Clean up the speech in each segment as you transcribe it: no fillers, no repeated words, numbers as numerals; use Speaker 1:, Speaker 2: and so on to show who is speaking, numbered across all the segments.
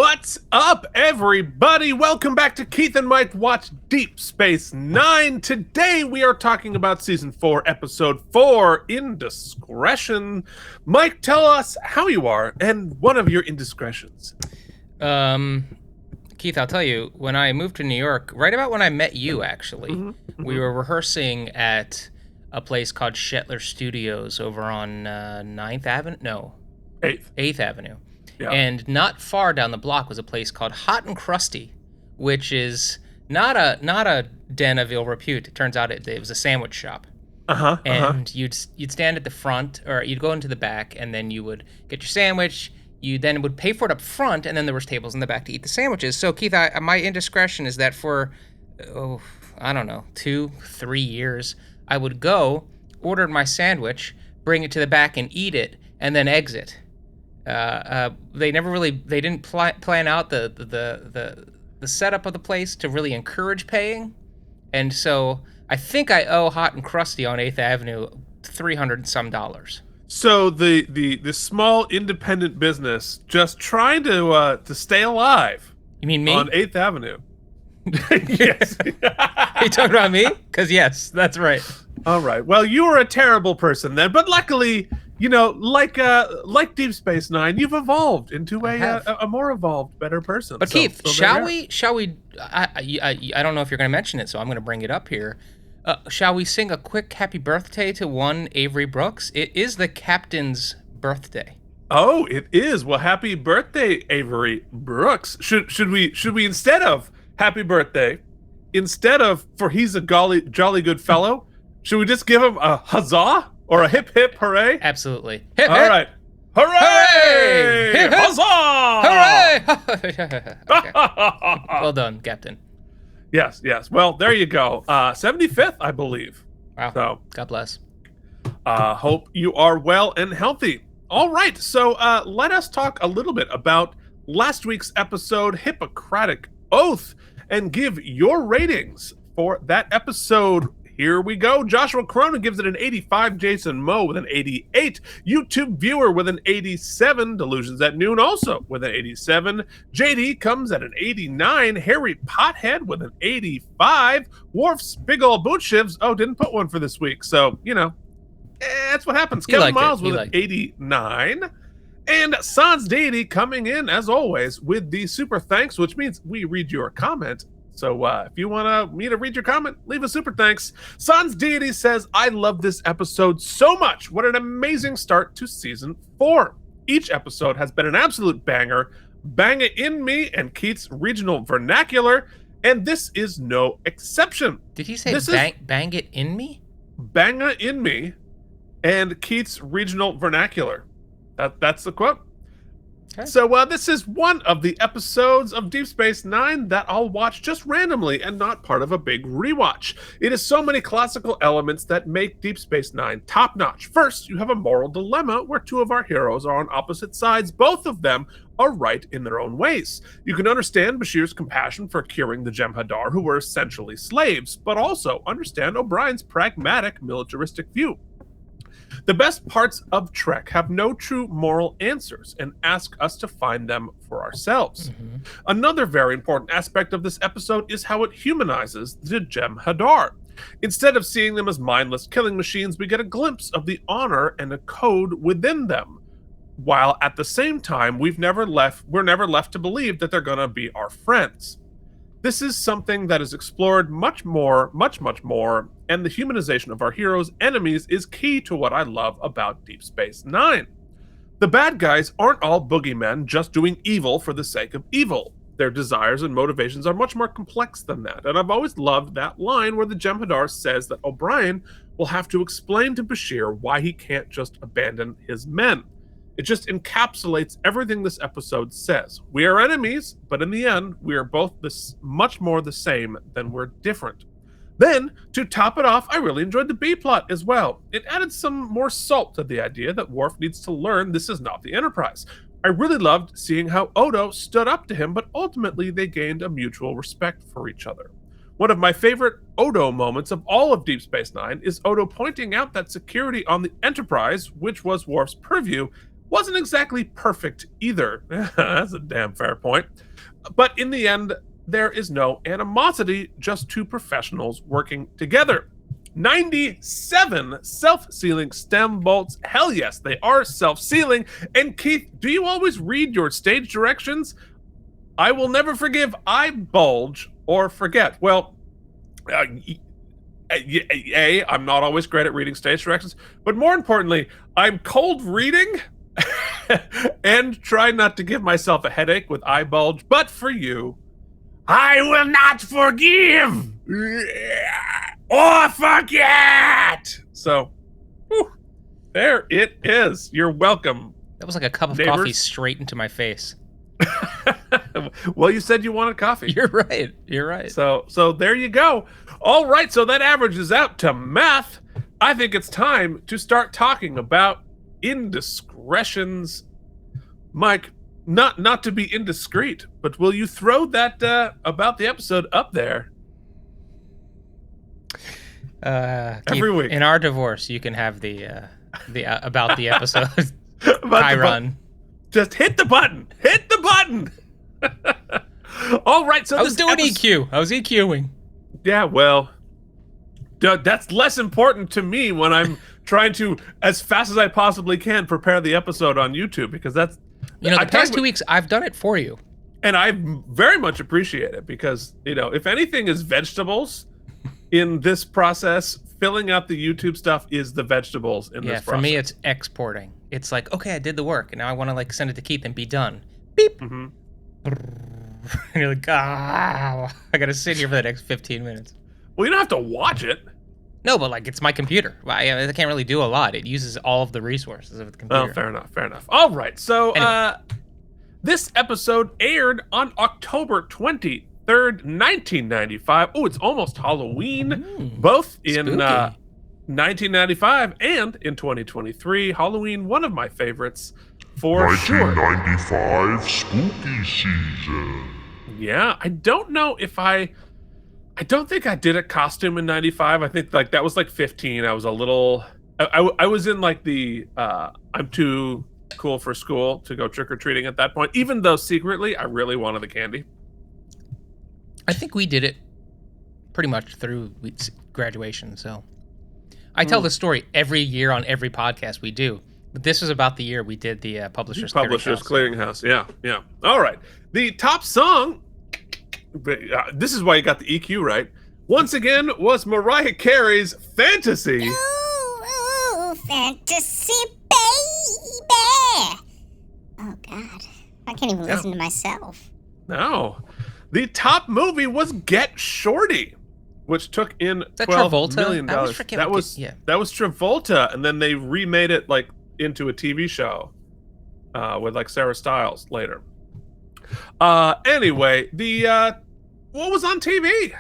Speaker 1: What's up, everybody? Welcome back to Keith and Mike Watch Deep Space Nine. Today we are talking about Season 4, Episode 4, Indiscretion. Mike, tell us how you are and one of your indiscretions.
Speaker 2: Keith, I'll tell you, when I moved to New York, right about when I met you, actually, we were rehearsing at a place called Shetler Studios over on 9th Avenue? No. 8th Avenue. Yeah. And not far down the block was a place called Hot and Crusty, which is not a den of ill repute. It turns out it was a sandwich shop. And you'd stand at the front, or you'd go into the back, and then you would get your sandwich. You then would pay for it up front, and then there was tables in the back to eat the sandwiches. So, Keith, my indiscretion is that for, 2-3 years, I would go, order my sandwich, bring it to the back and eat it, and then exit. They didn't plan out the setup of the place to really encourage paying, and so I think I owe Hot and Crusty on 8th Avenue $300 and some.
Speaker 1: So the small independent business just trying to stay alive.
Speaker 2: You mean me?
Speaker 1: On 8th Avenue.
Speaker 2: Yes. Are you talking about me? Because yes, that's right.
Speaker 1: All right. Well, you were a terrible person then, but luckily, you know, like Deep Space Nine, you've evolved into a more evolved, better person.
Speaker 2: But Keith, shall we? I don't know if you're going to mention it, so I'm going to bring it up here. Shall we sing a quick happy birthday to one Avery Brooks? It is the captain's birthday.
Speaker 1: Oh, it is. Well, happy birthday, Avery Brooks. Should we instead of happy birthday, instead of for he's a jolly good fellow, should we just give him a huzzah? Or a hip hip hooray?
Speaker 2: Absolutely.
Speaker 1: Hip, all right. Hooray!
Speaker 2: Hip, hip.
Speaker 1: Huzzah!
Speaker 2: Hooray! Well done, Captain.
Speaker 1: Yes. Well, there you go. 75th, I believe.
Speaker 2: Wow. So, God bless.
Speaker 1: Hope you are well and healthy. All right. So let us talk a little bit about last week's episode, Hippocratic Oath, and give your ratings for that episode. Here we go. Joshua Cronin gives it an 85. Jason Moe with an 88. YouTube viewer with an 87. Delusions at Noon also with an 87. JD comes at an 89. Harry Pothead with an 85. Worf's big ol' boot shivs. Oh, didn't put one for this week. So, you know, that's what happens. Kevin Miles with an 89. And Sans Deity coming in, as always, with the super thanks, which means we read your comment. So if you want me to read your comment, leave a super thanks. Sans Deity says, I love this episode so much. What an amazing start to Season 4. Each episode has been an absolute banger. Bang it in me and Keith's regional vernacular. And this is no exception.
Speaker 2: Did he say bang it in me?
Speaker 1: Bang it in me and Keith's regional vernacular. That's the quote. Okay. So this is one of the episodes of Deep Space Nine that I'll watch just randomly and not part of a big rewatch. It has so many classical elements that make Deep Space Nine top-notch. First, you have a moral dilemma where two of our heroes are on opposite sides. Both of them are right in their own ways. You can understand Bashir's compassion for curing the Jem'Hadar, who were essentially slaves, but also understand O'Brien's pragmatic, militaristic view. The best parts of Trek have no true moral answers and ask us to find them for ourselves. Another very important aspect of this episode is how it humanizes the Jem'Hadar. Instead of seeing them as mindless killing machines, we get a glimpse of the honor and a code within them, while at the same time we're never left to believe that they're going to be our friends. This is something that is explored much more, and the humanization of our heroes' enemies is key to what I love about Deep Space Nine. The bad guys aren't all boogeymen just doing evil for the sake of evil. Their desires and motivations are much more complex than that, and I've always loved that line where the Jem'Hadar says that O'Brien will have to explain to Bashir why he can't just abandon his men. It just encapsulates everything this episode says. We are enemies, but in the end, we are both much more the same than we're different. Then, to top it off, I really enjoyed the B-plot as well. It added some more salt to the idea that Worf needs to learn this is not the Enterprise. I really loved seeing how Odo stood up to him, but ultimately they gained a mutual respect for each other. One of my favorite Odo moments of all of Deep Space Nine is Odo pointing out that security on the Enterprise, which was Worf's purview, wasn't exactly perfect either. That's a damn fair point. But in the end, there is no animosity, just two professionals working together. 97 self-sealing stem bolts. Hell yes, they are self-sealing. And Keith, do you always read your stage directions? I will never forgive eye bulge or forget. Well, I'm not always great at reading stage directions, but more importantly, I'm cold reading and try not to give myself a headache with eye bulge. But for you, I will not forgive or forget. So, there it is. You're welcome.
Speaker 2: That was like a cup of coffee straight into my face.
Speaker 1: Well, you said you wanted coffee.
Speaker 2: You're right. You're right.
Speaker 1: So there you go. All right, so that averages out to math. I think it's time to start talking about indiscretions. Mike, not to be indiscreet, but will you throw that about the episode up there? Every week.
Speaker 2: In our divorce, you can have the about the episode run.
Speaker 1: Just hit the button. Hit the button. All right, so
Speaker 2: I was doing EQ. I was EQing.
Speaker 1: Yeah, well, that's less important to me when I'm trying to, as fast as I possibly can, prepare the episode on YouTube, because that's...
Speaker 2: the past 2 weeks, I've done it for you.
Speaker 1: And I very much appreciate it, because, if anything is vegetables in this process, filling out the YouTube stuff is the vegetables in this process.
Speaker 2: Yeah, for me, it's exporting. It's like, okay, I did the work, and now I want to send it to Keith and be done. Beep. Mm-hmm. And you're like, I got to sit here for the next 15 minutes.
Speaker 1: Well, you don't have to watch it.
Speaker 2: No, but it's my computer. I can't really do a lot. It uses all of the resources of the computer.
Speaker 1: Oh, fair enough. All right, so anyway. This episode aired on October 23rd, 1995. Oh, it's almost Halloween. Both in 1995 and in 2023. Halloween, one of my favorites for
Speaker 3: 1995 spooky season.
Speaker 1: Yeah, I don't know if I don't think I did a costume in 95. I think that was 15. I was a little... I was in the I'm too cool for school to go trick-or-treating at that point, even though secretly I really wanted the candy.
Speaker 2: I think we did it pretty much through graduation, so... I tell the story every year on every podcast we do. But this was about the year we did the Publishers
Speaker 1: Clearinghouse. Yeah. All right. The top song, this is why you got the EQ right, once again was Mariah Carey's Fantasy.
Speaker 4: Ooh, fantasy, baby. Oh, God. I can't even listen to myself.
Speaker 1: No. The top movie was Get Shorty, which took in $12 million. That was Travolta, and then they remade it into a TV show with Sarah Stiles later. Anyway, what was on TV?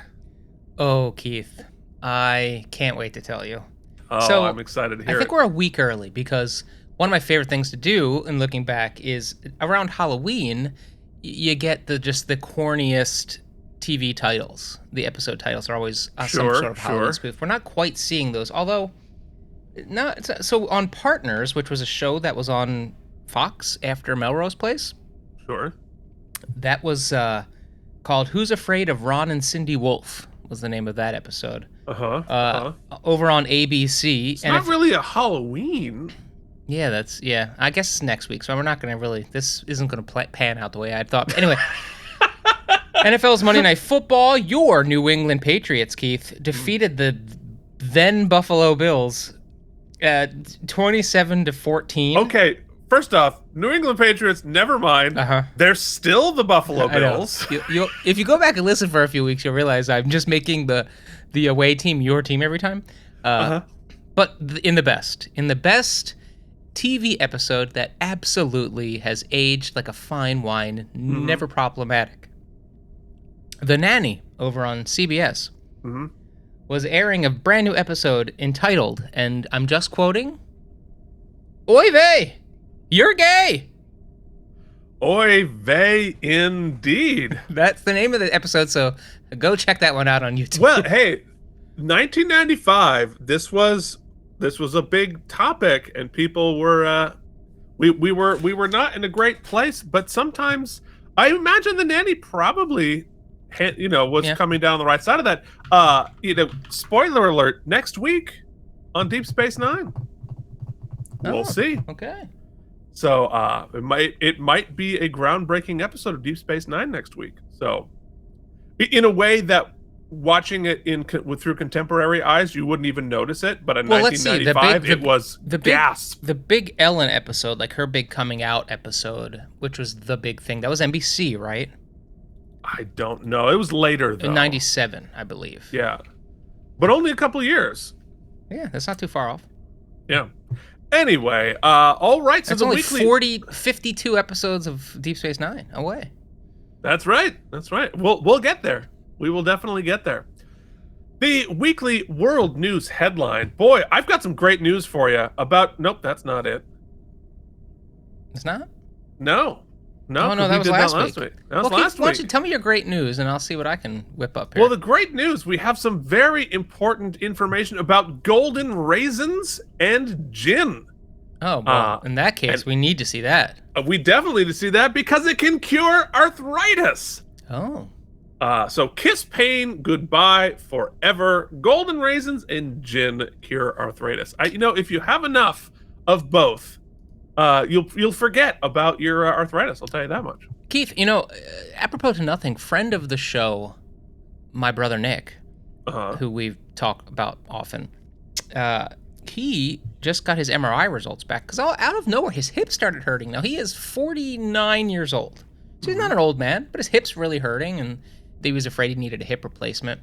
Speaker 2: Oh, Keith, I can't wait to tell you.
Speaker 1: Oh, so, I'm excited to hear it.
Speaker 2: I think we're a week early, because one of my favorite things to do in looking back is around Halloween, you get the corniest TV titles. The episode titles are always some sort of Halloween spoof. We're not quite seeing those, although so on Partners, which was a show that was on Fox after Melrose Place.
Speaker 1: Sure.
Speaker 2: That was called Who's Afraid of Ron and Cindy Wolf was the name of that episode. Over on ABC.
Speaker 1: It's not really a Halloween.
Speaker 2: Yeah, I guess it's next week, so we're not going to this isn't going to pan out the way I thought. But anyway, NFL's Monday Night Football, your New England Patriots, Keith, defeated the then Buffalo Bills 27-14.
Speaker 1: Okay, first off, New England Patriots, never mind. They're still the Buffalo Bills.
Speaker 2: If you go back and listen for a few weeks, you'll realize I'm just making the away team your team every time. But in the best TV episode that absolutely has aged like a fine wine, never problematic. The Nanny over on CBS was airing a brand new episode entitled, and I'm just quoting, "Oy vey, you're gay."
Speaker 1: Oy vey, indeed.
Speaker 2: That's the name of the episode, so go check that one out on YouTube.
Speaker 1: Well, hey, 1995, this was a big topic, and people were We were not in a great place, but sometimes I imagine the nanny probably was coming down the right side of that. Spoiler alert, next week on Deep Space Nine. We'll see.
Speaker 2: Okay.
Speaker 1: So it might be a groundbreaking episode of Deep Space Nine next week. So in a way that watching it through contemporary eyes, you wouldn't even notice it. But in 1995, it was gasp.
Speaker 2: The big Ellen episode, like her big coming out episode, which was the big thing. That was NBC, right?
Speaker 1: I don't know. It was later, though.
Speaker 2: In 97, I believe.
Speaker 1: Yeah. But only a couple years.
Speaker 2: Yeah, that's not too far off.
Speaker 1: Yeah. Anyway, all right. So
Speaker 2: that's only 52 episodes of Deep Space Nine away.
Speaker 1: That's right. That's right. We'll get there. We will definitely get there. The weekly world news headline. Boy, I've got some great news for you about... Nope, that's not it.
Speaker 2: It's not?
Speaker 1: No.
Speaker 2: Oh, no, that was last week.
Speaker 1: That was last week.
Speaker 2: Why don't you tell me your great news, and I'll see what I can whip up here.
Speaker 1: Well, the great news, we have some very important information about golden raisins and gin.
Speaker 2: Oh, well, in that case, we need to see that.
Speaker 1: We definitely need to see that because it can cure arthritis.
Speaker 2: Oh.
Speaker 1: So kiss pain goodbye forever. Golden raisins and gin cure arthritis. If you have enough of both, you'll forget about your arthritis. I'll tell you that much.
Speaker 2: Keith, apropos to nothing, friend of the show, my brother Nick, who we've talked about often, he just got his MRI results back because out of nowhere his hip started hurting. Now he is 49 years old, so he's not an old man, but his hip's really hurting, and he was afraid he needed a hip replacement.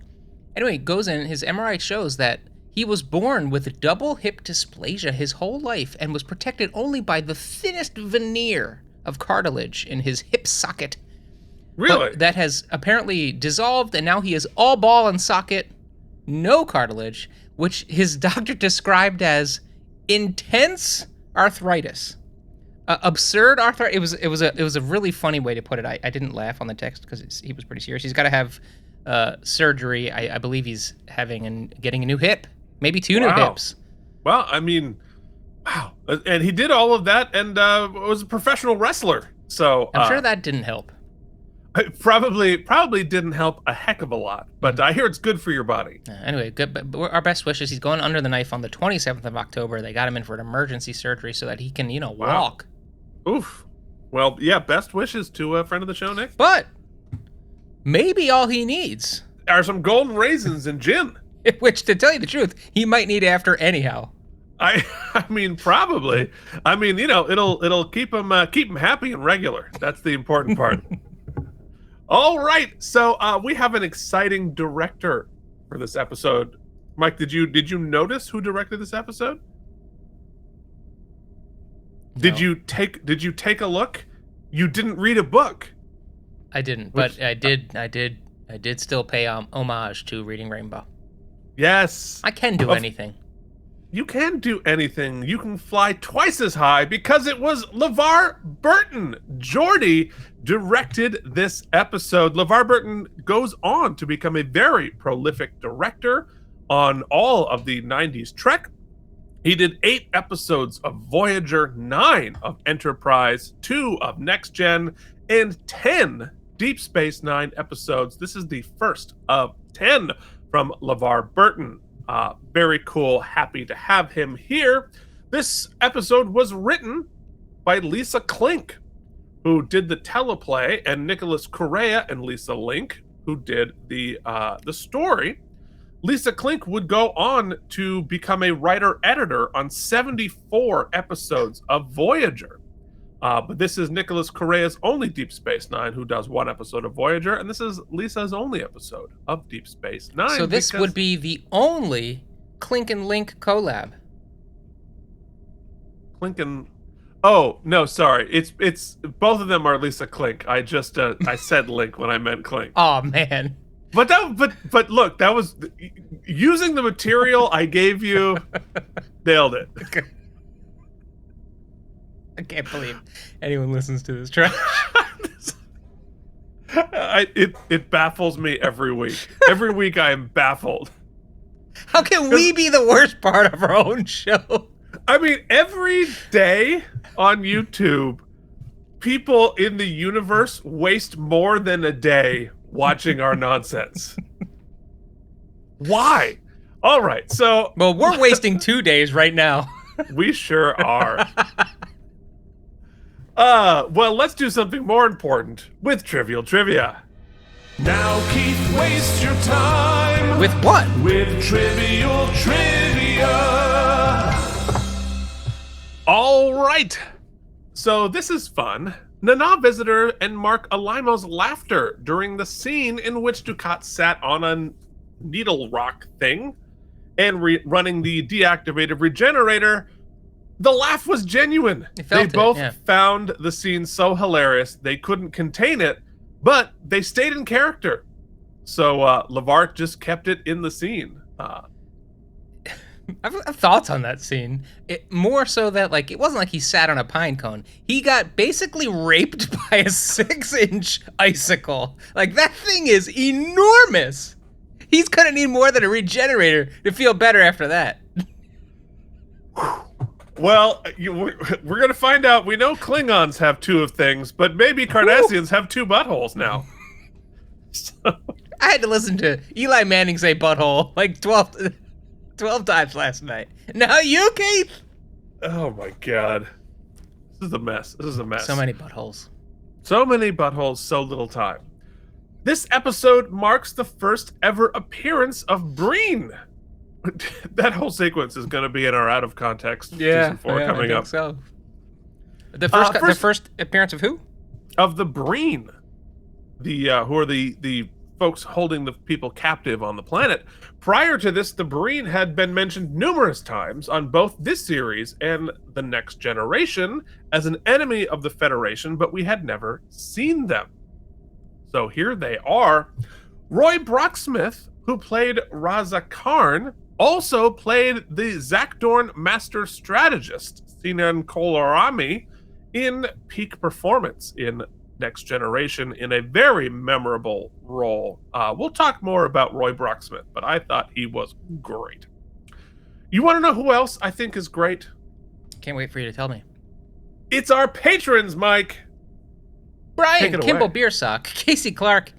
Speaker 2: Anyway, goes in, his MRI shows that he was born with double hip dysplasia his whole life and was protected only by the thinnest veneer of cartilage in his hip socket.
Speaker 1: Really?
Speaker 2: But that has apparently dissolved, and now he is all ball and socket, no cartilage, which his doctor described as intense arthritis. Absurd arthritis. It was a really funny way to put it. I didn't laugh on the text because he was pretty serious. He's got to have surgery. I believe he's getting a new hip, maybe two new hips.
Speaker 1: Well, wow. And he did all of that and was a professional wrestler. So
Speaker 2: I'm sure that didn't help.
Speaker 1: It probably didn't help a heck of a lot, but I hear it's good for your body.
Speaker 2: Anyway, good. But our best wishes. He's going under the knife on the 27th of October. They got him in for an emergency surgery so that he can, walk.
Speaker 1: Oof. Well, yeah, best wishes to a friend of the show, Nick.
Speaker 2: But maybe all he needs
Speaker 1: are some golden raisins and gin.
Speaker 2: Which, to tell you the truth, he might need after anyhow.
Speaker 1: I mean, probably. I mean, it'll keep him happy and regular. That's the important part. All right, so we have an exciting director for this episode. Mike, did you notice who directed this episode? No. Did you take a look? You didn't read a book.
Speaker 2: I didn't, but I did still pay homage to Reading Rainbow.
Speaker 1: Yes.
Speaker 2: I can do anything.
Speaker 1: You can do anything. You can fly twice as high because it was LeVar Burton. Geordi directed this episode. LeVar Burton goes on to become a very prolific director on all of the 90s Trek. He did 8 episodes of Voyager, 9 of Enterprise, 2 of Next Gen, and 10 Deep Space Nine episodes. This is the first of 10 from LeVar Burton. Very cool. Happy to have him here. This episode was written by Lisa Klink, who did the teleplay, and Nicholas Correa and Lisa Link, who did the story. Lisa Klink would go on to become a writer-editor on 74 episodes of Voyager. But this is Nicholas Correa's only Deep Space Nine, who does 1 episode of Voyager, and this is Lisa's only episode of Deep Space Nine.
Speaker 2: So this would be the only Klink and Link collab.
Speaker 1: Klink and... Oh, no, sorry. It's both of them are Lisa Klink. I just I said Link when I meant Klink.
Speaker 2: Oh, man.
Speaker 1: But look, that was using the material I gave you. Nailed it.
Speaker 2: I can't believe anyone listens to this trash.
Speaker 1: It baffles me every week. Every week I am baffled.
Speaker 2: How can we be the worst part of our own show?
Speaker 1: I mean, every day on YouTube, people in the universe waste more than a day watching our nonsense. Why? All right, so...
Speaker 2: Well, we're wasting 2 days right now.
Speaker 1: We sure are. Well, let's do something more important with Trivial Trivia. Now, Keith, waste your time.
Speaker 2: With what?
Speaker 1: With Trivial Trivia. All right. So this is fun. Nana Visitor and Mark Alimo's laughter during the scene in which Dukat sat on a needle rock thing and running the deactivated regenerator. The laugh was genuine. They both found the scene so hilarious they couldn't contain it, but they stayed in character. So LeVar just kept it in the scene.
Speaker 2: I have thoughts on that scene. More so that, like, it wasn't like he sat on a pine cone. He got basically raped by a 6-inch icicle. Like, that thing is enormous. He's gonna need more than a regenerator to feel better after that.
Speaker 1: Well, we're gonna find out. We know Klingons have 2 of things, but maybe Cardassians have 2 buttholes now. So.
Speaker 2: I had to listen to Eli Manning say butthole like 12 times last night. Now you, Keith?
Speaker 1: Oh my god. This is a mess. This is a mess.
Speaker 2: So many buttholes.
Speaker 1: So many buttholes, so little time. This episode marks the first ever appearance of Breen. That whole sequence is going to be in our out of context season 4 coming up.
Speaker 2: So. The first appearance of who?
Speaker 1: Of the Breen. The who are the folks holding the people captive on the planet. Prior to this, the Breen had been mentioned numerous times on both this series and The Next Generation as an enemy of the Federation, but we had never seen them. So here they are. Roy Brocksmith, who played Raza Karn, also played the Zakdorn Master Strategist, Sinan Kolarami, in peak performance in Next Generation in a very memorable role. We'll talk more about Roy Brocksmith, but I thought he was great. You want to know who else I think is great?
Speaker 2: Can't wait for you to tell me.
Speaker 1: It's our patrons, Mike.
Speaker 2: Brian Kimball Beersock, Casey Clark,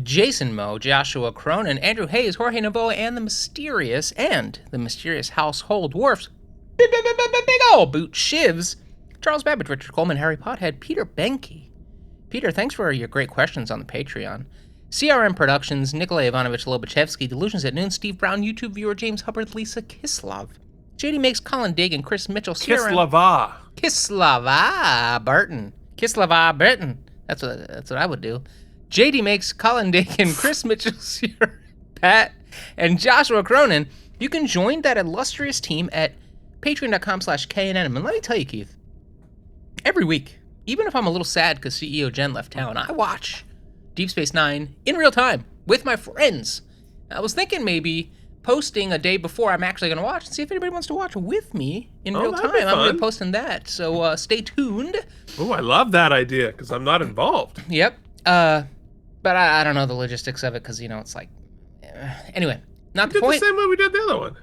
Speaker 2: Jason Moe, Joshua Cronin, Andrew Hayes, Jorge Navoa, and the mysterious household dwarfs, big old boot shivs, Charles Babbage, Richard Coleman, Harry Pothead, Peter Benke. Peter, thanks for your great questions on the Patreon. CRM Productions, Nikolay Ivanovich Lobachevsky, Delusions at Noon, Steve Brown, YouTube viewer James Hubbard, Lisa Kislov, JD Makes, Colin Dagan, Chris Mitchell,
Speaker 1: Kislava
Speaker 2: Burton. Kislava Burton. That's what I would do. JD Makes, Colin Dagan, Chris Mitchell, Sierra, Pat, and Joshua Cronin. You can join that illustrious team at patreon.com/KNN. And let me tell you, Keith, every week, even if I'm a little sad because CEO Jen left town, I watch Deep Space Nine in real time with my friends. I was thinking maybe posting a day before I'm actually going to watch and see if anybody wants to watch with me in real time. I'm going to be posting that, so stay tuned.
Speaker 1: Oh, I love that idea because I'm not involved.
Speaker 2: Yep. But I don't know the logistics of it because, it's like... Anyway, not the point.
Speaker 1: We did the same way we did the other one.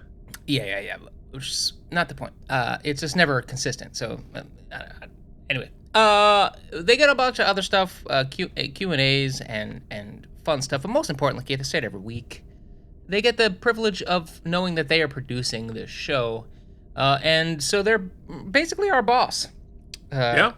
Speaker 2: Yeah. Which is not the point. It's just never consistent, so... Anyway. They get a bunch of other stuff, Q&As and fun stuff, but most importantly, Keith, I say it every week, they get the privilege of knowing that they are producing this show, and so they're basically our boss.
Speaker 1: Yeah.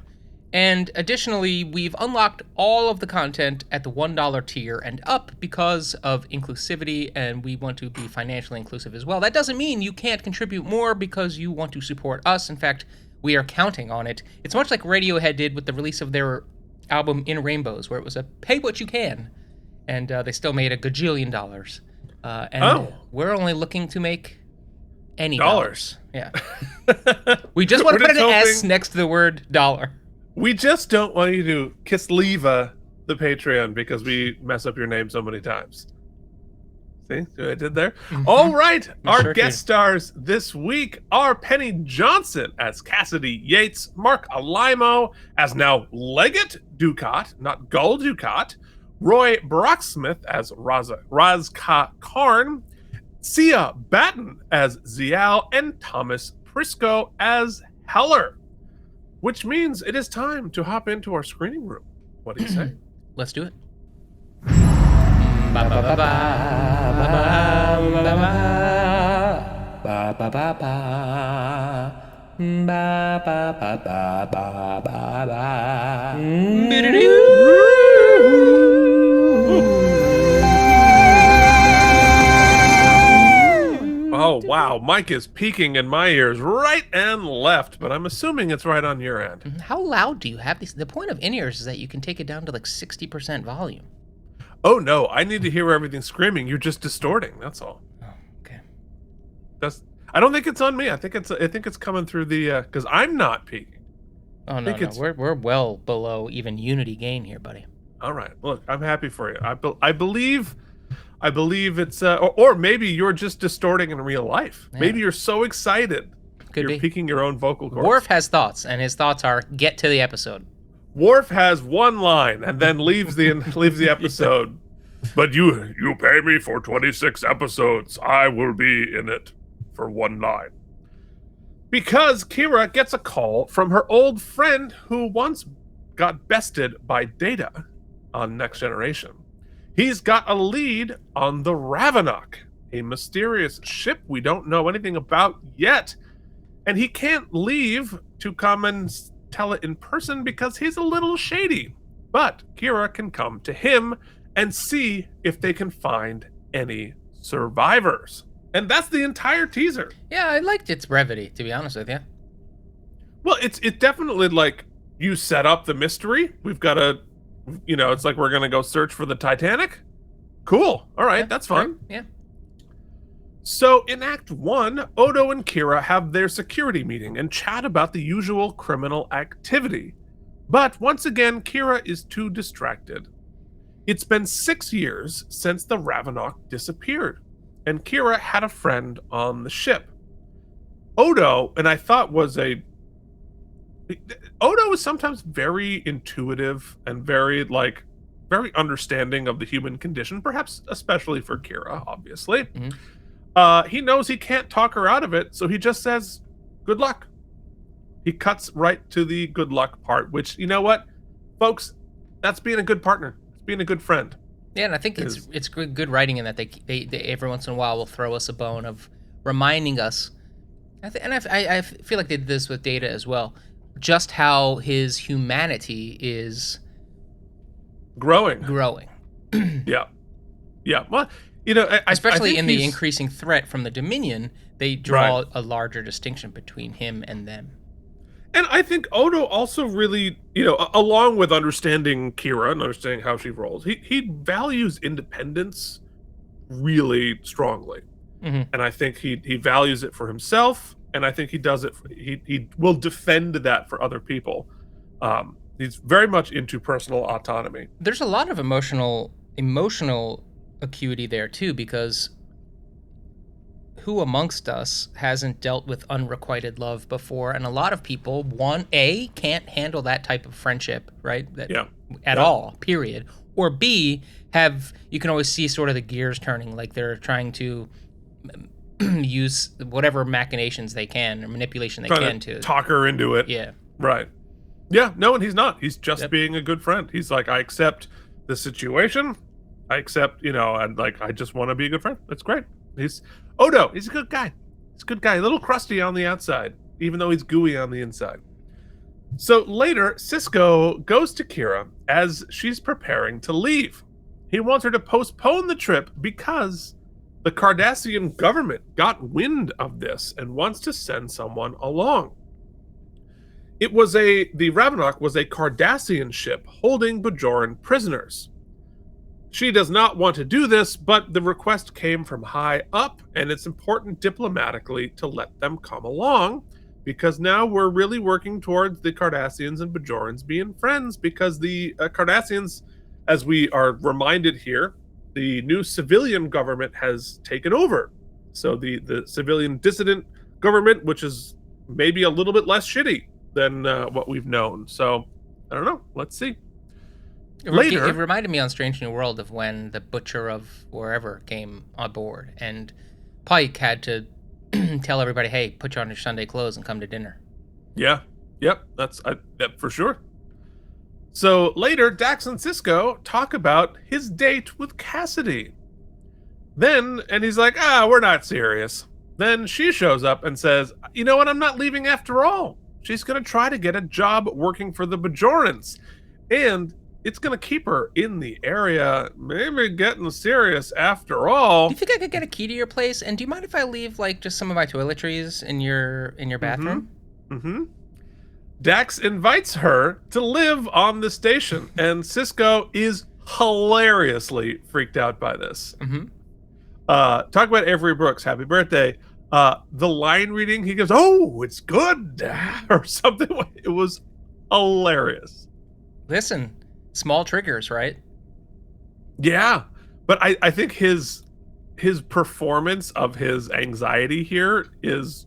Speaker 2: And additionally, we've unlocked all of the content at the $1 tier and up because of inclusivity, and we want to be financially inclusive as well. That doesn't mean you can't contribute more because you want to support us. In fact, we are counting on it. It's much like Radiohead did with the release of their album In Rainbows, where it was a pay what you can, and they still made $1 gajillion. We're only looking to make any dollars. Yeah. We just want to put an S next to the word dollar.
Speaker 1: We just don't want you to Kisliva the Patreon because we mess up your name so many times. See what I did there? Mm-hmm. All right. Our guest stars this week are Penny Johnson as Cassidy Yates, Mark Alimo as now Leggett Dukat, not Gul Dukat, Roy Brocksmith as Razka Karn, Sia Batten as Zial, and Thomas Prisco as Heller, which means it is time to hop into our screening room. What do you say?
Speaker 2: Let's do it.
Speaker 1: Oh, wow. Mike is peeking in my ears right and left, but I'm assuming it's right on your end.
Speaker 2: How loud do you have these? The point of in-ears is that you can take it down to like 60% volume.
Speaker 1: Oh, no. I need to hear everything screaming. You're just distorting. That's all.
Speaker 2: Oh, okay.
Speaker 1: I don't think it's on me. I think it's coming through the because I'm not peaking.
Speaker 2: Oh no, we're well below even unity gain here, buddy.
Speaker 1: All right, look, I'm happy for you. I believe it's or maybe you're just distorting in real life. Yeah. Maybe you're so excited you're peaking your own vocal cords.
Speaker 2: Worf has thoughts, and his thoughts are get to the episode.
Speaker 1: Worf has one line and then leaves the episode. But you pay me for 26 episodes. I will be in it for one line. Because Kira gets a call from her old friend who once got bested by Data on Next Generation. He's got a lead on the Ravenok, a mysterious ship we don't know anything about yet. And he can't leave to come and tell it in person because he's a little shady. But Kira can come to him and see if they can find any survivors. And that's the entire teaser.
Speaker 2: Yeah, I liked its brevity, to be honest with you.
Speaker 1: Well, it's definitely like you set up the mystery. We've got to, it's like we're going to go search for the Titanic. Cool. All right, that's fine.
Speaker 2: Right. Yeah.
Speaker 1: So in Act 1, Odo and Kira have their security meeting and chat about the usual criminal activity. But once again, Kira is too distracted. It's been 6 years since the Ravenok disappeared, and Kira had a friend on the ship. Odo, and I thought Odo is sometimes very intuitive and very understanding of the human condition, perhaps especially for Kira, obviously. Mm-hmm. He knows he can't talk her out of it, so he just says, good luck. He cuts right to the good luck part, which, you know what, folks, that's being a good partner. It's being a good friend.
Speaker 2: Yeah, and I think it's good writing in that they every once in a while will throw us a bone of reminding us, I feel like they did this with Data as well, just how his humanity is
Speaker 1: growing. Yeah. Well,
Speaker 2: especially
Speaker 1: I think
Speaker 2: in the increasing threat from the Dominion, they draw a larger distinction between him and them.
Speaker 1: And I think Odo also really, along with understanding Kira and understanding how she rolls, he values independence really strongly. Mm-hmm. And I think he values it for himself, and I think he does it. He will defend that for other people. He's very much into personal autonomy.
Speaker 2: There's a lot of emotional acuity there too, because who amongst us hasn't dealt with unrequited love before? And a lot of people, can't handle that type of friendship, right? At all, period. Or B, you can always see sort of the gears turning, like they're trying to use whatever machinations they can or manipulation they can to
Speaker 1: talk her into it.
Speaker 2: Yeah.
Speaker 1: Right. Yeah, no, and he's not. He's just being a good friend. He's like, I accept the situation. I accept, and I just want to be a good friend. That's great. Odo, he's a good guy. He's a good guy. A little crusty on the outside, even though he's gooey on the inside. So later, Sisko goes to Kira as she's preparing to leave. He wants her to postpone the trip because the Cardassian government got wind of this and wants to send someone along. The Ravenok was a Cardassian ship holding Bajoran prisoners. She does not want to do this, but the request came from high up, and it's important diplomatically to let them come along, because now we're really working towards the Cardassians and Bajorans being friends, because the Cardassians, as we are reminded here, the new civilian government has taken over. So the civilian dissident government, which is maybe a little bit less shitty than what we've known. So, I don't know. Let's see. Later,
Speaker 2: it reminded me on Strange New World of when the Butcher of wherever came on board, and Pike had to tell everybody, hey, put you on your Sunday clothes and come to dinner.
Speaker 1: Yeah. Yep. Yep, for sure. So later, Dax and Sisko talk about his date with Cassidy. Then, and he's like, we're not serious. Then she shows up and says, you know what, I'm not leaving after all. She's going to try to get a job working for the Bajorans. And it's going to keep her in the area, maybe getting serious after all.
Speaker 2: Do you think I could get a key to your place? And do you mind if I leave, like, just some of my toiletries in your bathroom?
Speaker 1: Mm-hmm. Dax invites her to live on the station, and Sisko is hilariously freaked out by this.
Speaker 2: Mm-hmm.
Speaker 1: Talk about Avery Brooks, happy birthday. The line reading, he goes, oh, it's good, or something. It was hilarious.
Speaker 2: Listen, small triggers, right?
Speaker 1: Yeah, but I think his performance of his anxiety here is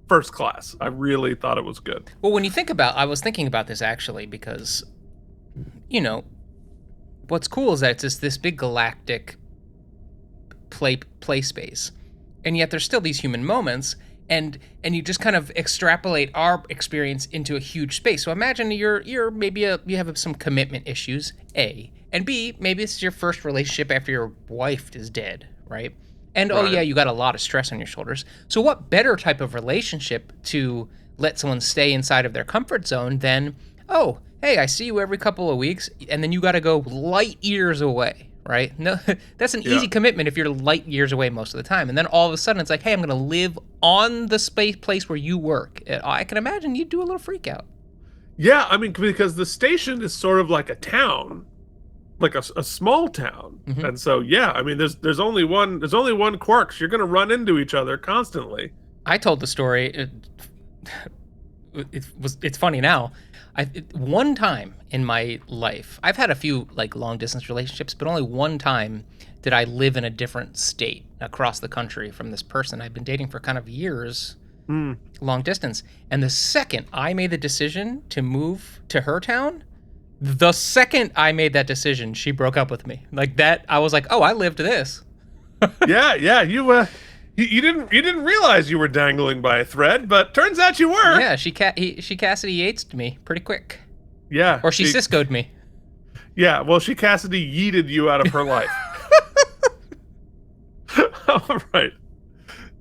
Speaker 1: first class. I really thought it was good.
Speaker 2: Well, when you think about, I was thinking about this actually because, what's cool is that it's just this big galactic play space, and yet there's still these human moments, and you just kind of extrapolate our experience into a huge space. So imagine you're maybe you have some commitment issues, A, and B, maybe this is your first relationship after your wife is dead, right? And right. Oh yeah, you got a lot of stress on your shoulders. So what better type of relationship to let someone stay inside of their comfort zone than, oh, hey, I see you every couple of weeks, and then you got to go light years away, right? No, that's an easy commitment if you're light years away most of the time. And then all of a sudden it's like, hey, I'm going to live on the place where you work. I can imagine you'd do a little freak out.
Speaker 1: Yeah, I mean, because the station is sort of like a town, like a small town. Mm-hmm. And so, yeah, I mean, there's only one Quarks. You're going to run into each other constantly.
Speaker 2: I told the story. It's funny now. One time in my life, I've had a few like long distance relationships, but only one time did I live in a different state across the country from this person I've been dating for kind of years, long distance. And the second I made the decision to move to her town, the second I made that decision, she broke up with me. Like that, I was like, oh, I lived this.
Speaker 1: Yeah, you didn't realize you were dangling by a thread, but turns out you were.
Speaker 2: Yeah, she Cassidy Yates'd me pretty quick.
Speaker 1: Yeah.
Speaker 2: Or she Sisko'd me.
Speaker 1: Yeah, well, she Cassidy yeeted you out of her life. All right.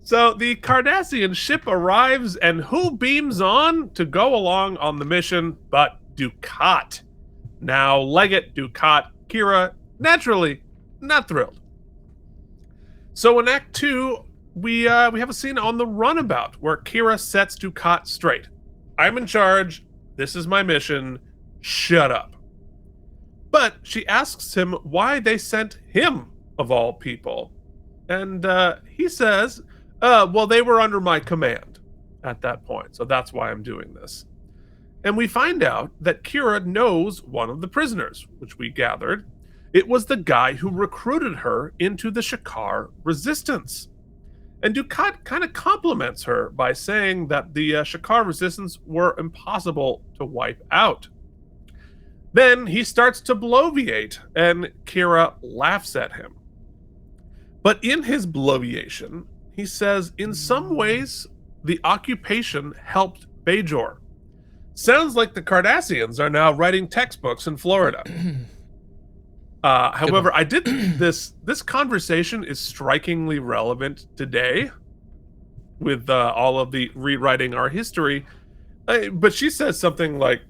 Speaker 1: So the Cardassian ship arrives, and who beams on to go along on the mission but Dukat? Now, Leggett, Dukat, Kira, naturally, not thrilled. So in Act 2, we have a scene on the runabout where Kira sets Dukat straight. I'm in charge. This is my mission. Shut up. But she asks him why they sent him, of all people. And he says, well, they were under my command at that point, so that's why I'm doing this. And we find out that Kira knows one of the prisoners, which we gathered. It was the guy who recruited her into the Shakaar resistance. And Dukat kind of compliments her by saying that the Shakaar resistance were impossible to wipe out. Then he starts to bloviate, and Kira laughs at him. But in his bloviation, he says, in some ways, the occupation helped Bajor. Sounds like the Cardassians are now writing textbooks in Florida. However, I did this conversation is strikingly relevant today with all of the rewriting our history. But she says something like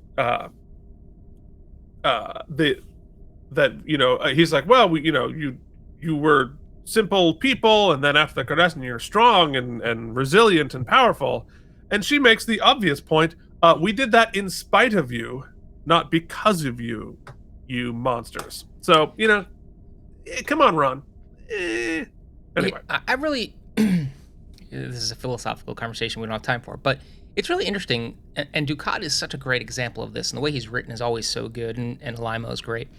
Speaker 1: he's like, well, you were simple people, and then after the Cardassian, you're strong and resilient and powerful. And she makes the obvious point, we did that in spite of you, not because of you, you monsters. So, come on, Ron. Anyway.
Speaker 2: Yeah, I really, this is a philosophical conversation we don't have time for, but it's really interesting, and Dukat is such a great example of this, and the way he's written is always so good, and Alimo is great.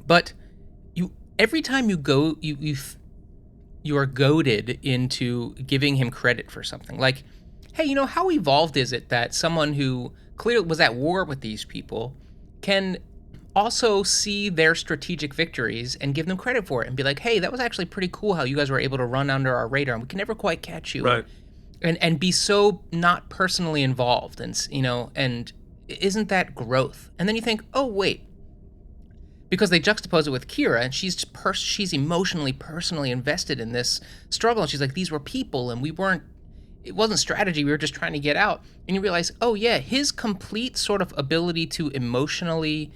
Speaker 2: But every time you go, you are goaded into giving him credit for something. Like, hey, how evolved is it that someone who clearly was at war with these people can also see their strategic victories and give them credit for it and be like, hey, that was actually pretty cool how you guys were able to run under our radar and we can never quite catch you.
Speaker 1: Right.
Speaker 2: And be so not personally involved, and and isn't that growth? And then you think, oh wait, because they juxtapose it with Kira, and she's emotionally, personally invested in this struggle, and she's like, these were people, and it wasn't strategy, we were just trying to get out. And you realize, oh yeah, his complete sort of ability to emotionally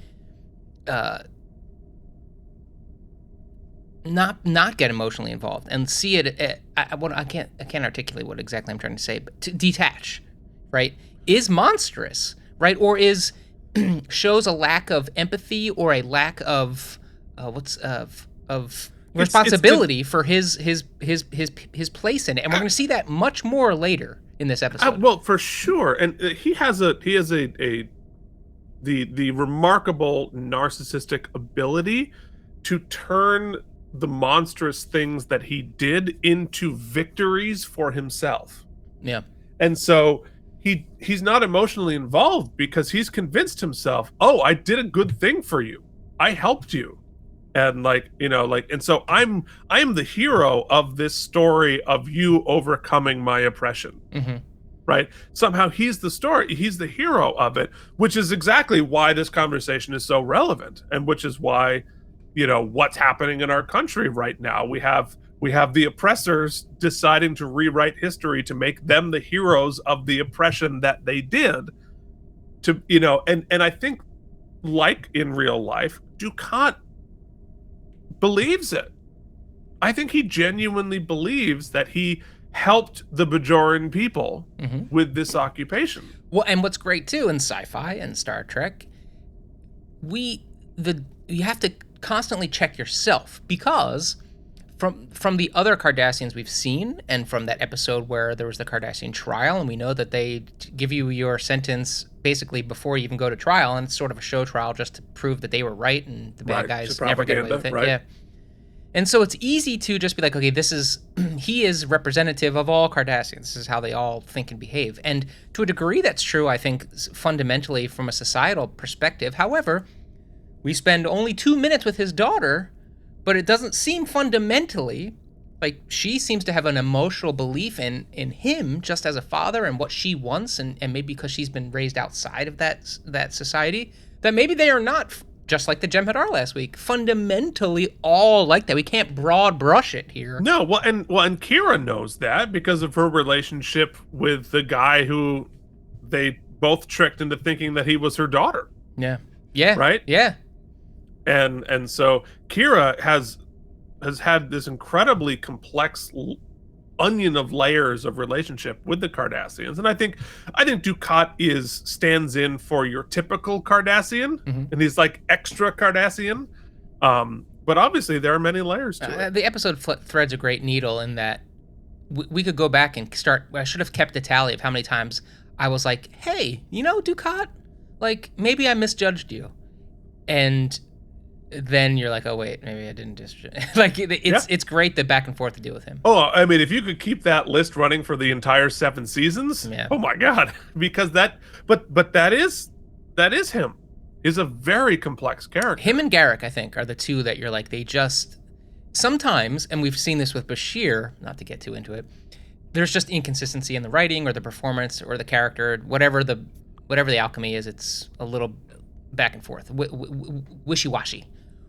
Speaker 2: not get emotionally involved and see it. I can't articulate what exactly I'm trying to say, but to detach, right, is monstrous, right, or shows a lack of empathy or a lack of responsibility for his place in it, and we're going to see that much more later in this episode.
Speaker 1: Well, for sure, and he has the remarkable narcissistic ability to turn the monstrous things that he did into victories for himself.
Speaker 2: Yeah.
Speaker 1: And so he's not emotionally involved because he's convinced himself, oh, I did a good thing for you. I helped you. And and so I'm the hero of this story of you overcoming my oppression.
Speaker 2: Mm-hmm.
Speaker 1: Right? Somehow he's the hero of it, which is exactly why this conversation is so relevant, and which is why what's happening in our country right now. We have the oppressors deciding to rewrite history to make them the heroes of the oppression that they did. And I think, like in real life, Dukat believes it. I think he genuinely believes that he helped the Bajoran people with this occupation.
Speaker 2: Well, and what's great too in sci-fi and Star Trek, you have to constantly check yourself, because from the other Cardassians we've seen, and from that episode where there was the Cardassian trial, and we know that they give you your sentence basically before you even go to trial, and it's sort of a show trial just to prove that they were right and the bad guys never get away with it.
Speaker 1: Right.
Speaker 2: Yeah. And so it's easy to just be like, okay, he is representative of all Cardassians. This is how they all think and behave. And to a degree that's true, I think, fundamentally from a societal perspective. However, we spend only 2 minutes with his daughter, but it doesn't seem fundamentally like she seems to have an emotional belief in him just as a father and what she wants, and maybe because she's been raised outside of that society, that maybe they are not, just like the Jem Hadar last week, fundamentally all like that. We can't broad brush it here.
Speaker 1: No, and Kira knows that because of her relationship with the guy who they both tricked into thinking that he was her daughter.
Speaker 2: Yeah. Yeah.
Speaker 1: Right?
Speaker 2: Yeah.
Speaker 1: And so Kira has had this incredibly complex onion of layers of relationship with the Cardassians, and I think Dukat stands in for your typical Cardassian, and he's like extra Cardassian, but obviously there are many layers to it.
Speaker 2: The episode threads a great needle in that we could go back and start. I should have kept a tally of how many times I was like, hey, Dukat, like maybe I misjudged you, and then you're like, oh wait, maybe I didn't just like it's great the back and forth to do with him.
Speaker 1: Oh, I mean, if you could keep that list running for the entire 7 seasons, oh my god, because but that is him. Is a very complex character.
Speaker 2: Him and Garak, I think, are the two that you're like, they just sometimes, and we've seen this with Bashir, not to get too into it, there's just inconsistency in the writing or the performance or the character, whatever the alchemy is, it's a little back and forth, wishy-washy.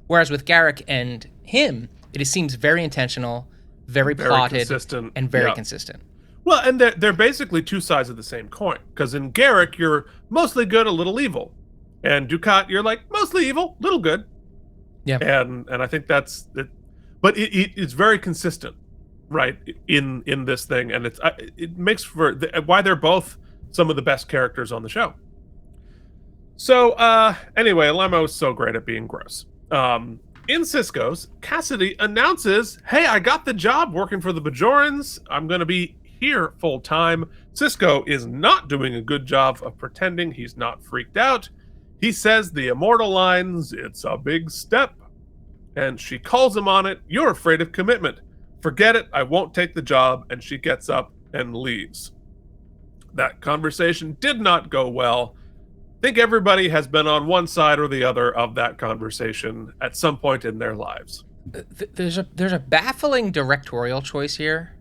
Speaker 2: Whereas with Garak and him, it seems very intentional, very plotted, consistent. And very consistent.
Speaker 1: Well, and they're basically two sides of the same coin. Because in Garak, you're mostly good, a little evil. And Dukat, you're like mostly evil, little good.
Speaker 2: Yeah.
Speaker 1: And I think that's it. But it's very consistent, right, in this thing. And it makes for why they're both some of the best characters on the show. So, anyway, Alamo is so great at being gross. In Sisko's, Cassidy announces, hey, I got the job working for the Bajorans. I'm going to be here full time. Sisko is not doing a good job of pretending he's not freaked out. He says the immortal lines, it's a big step. And she calls him on it. You're afraid of commitment. Forget it. I won't take the job. And she gets up and leaves. That conversation did not go well. think everybody has been on one side or the other of that conversation at some point in their lives.
Speaker 2: There's a baffling directorial choice here,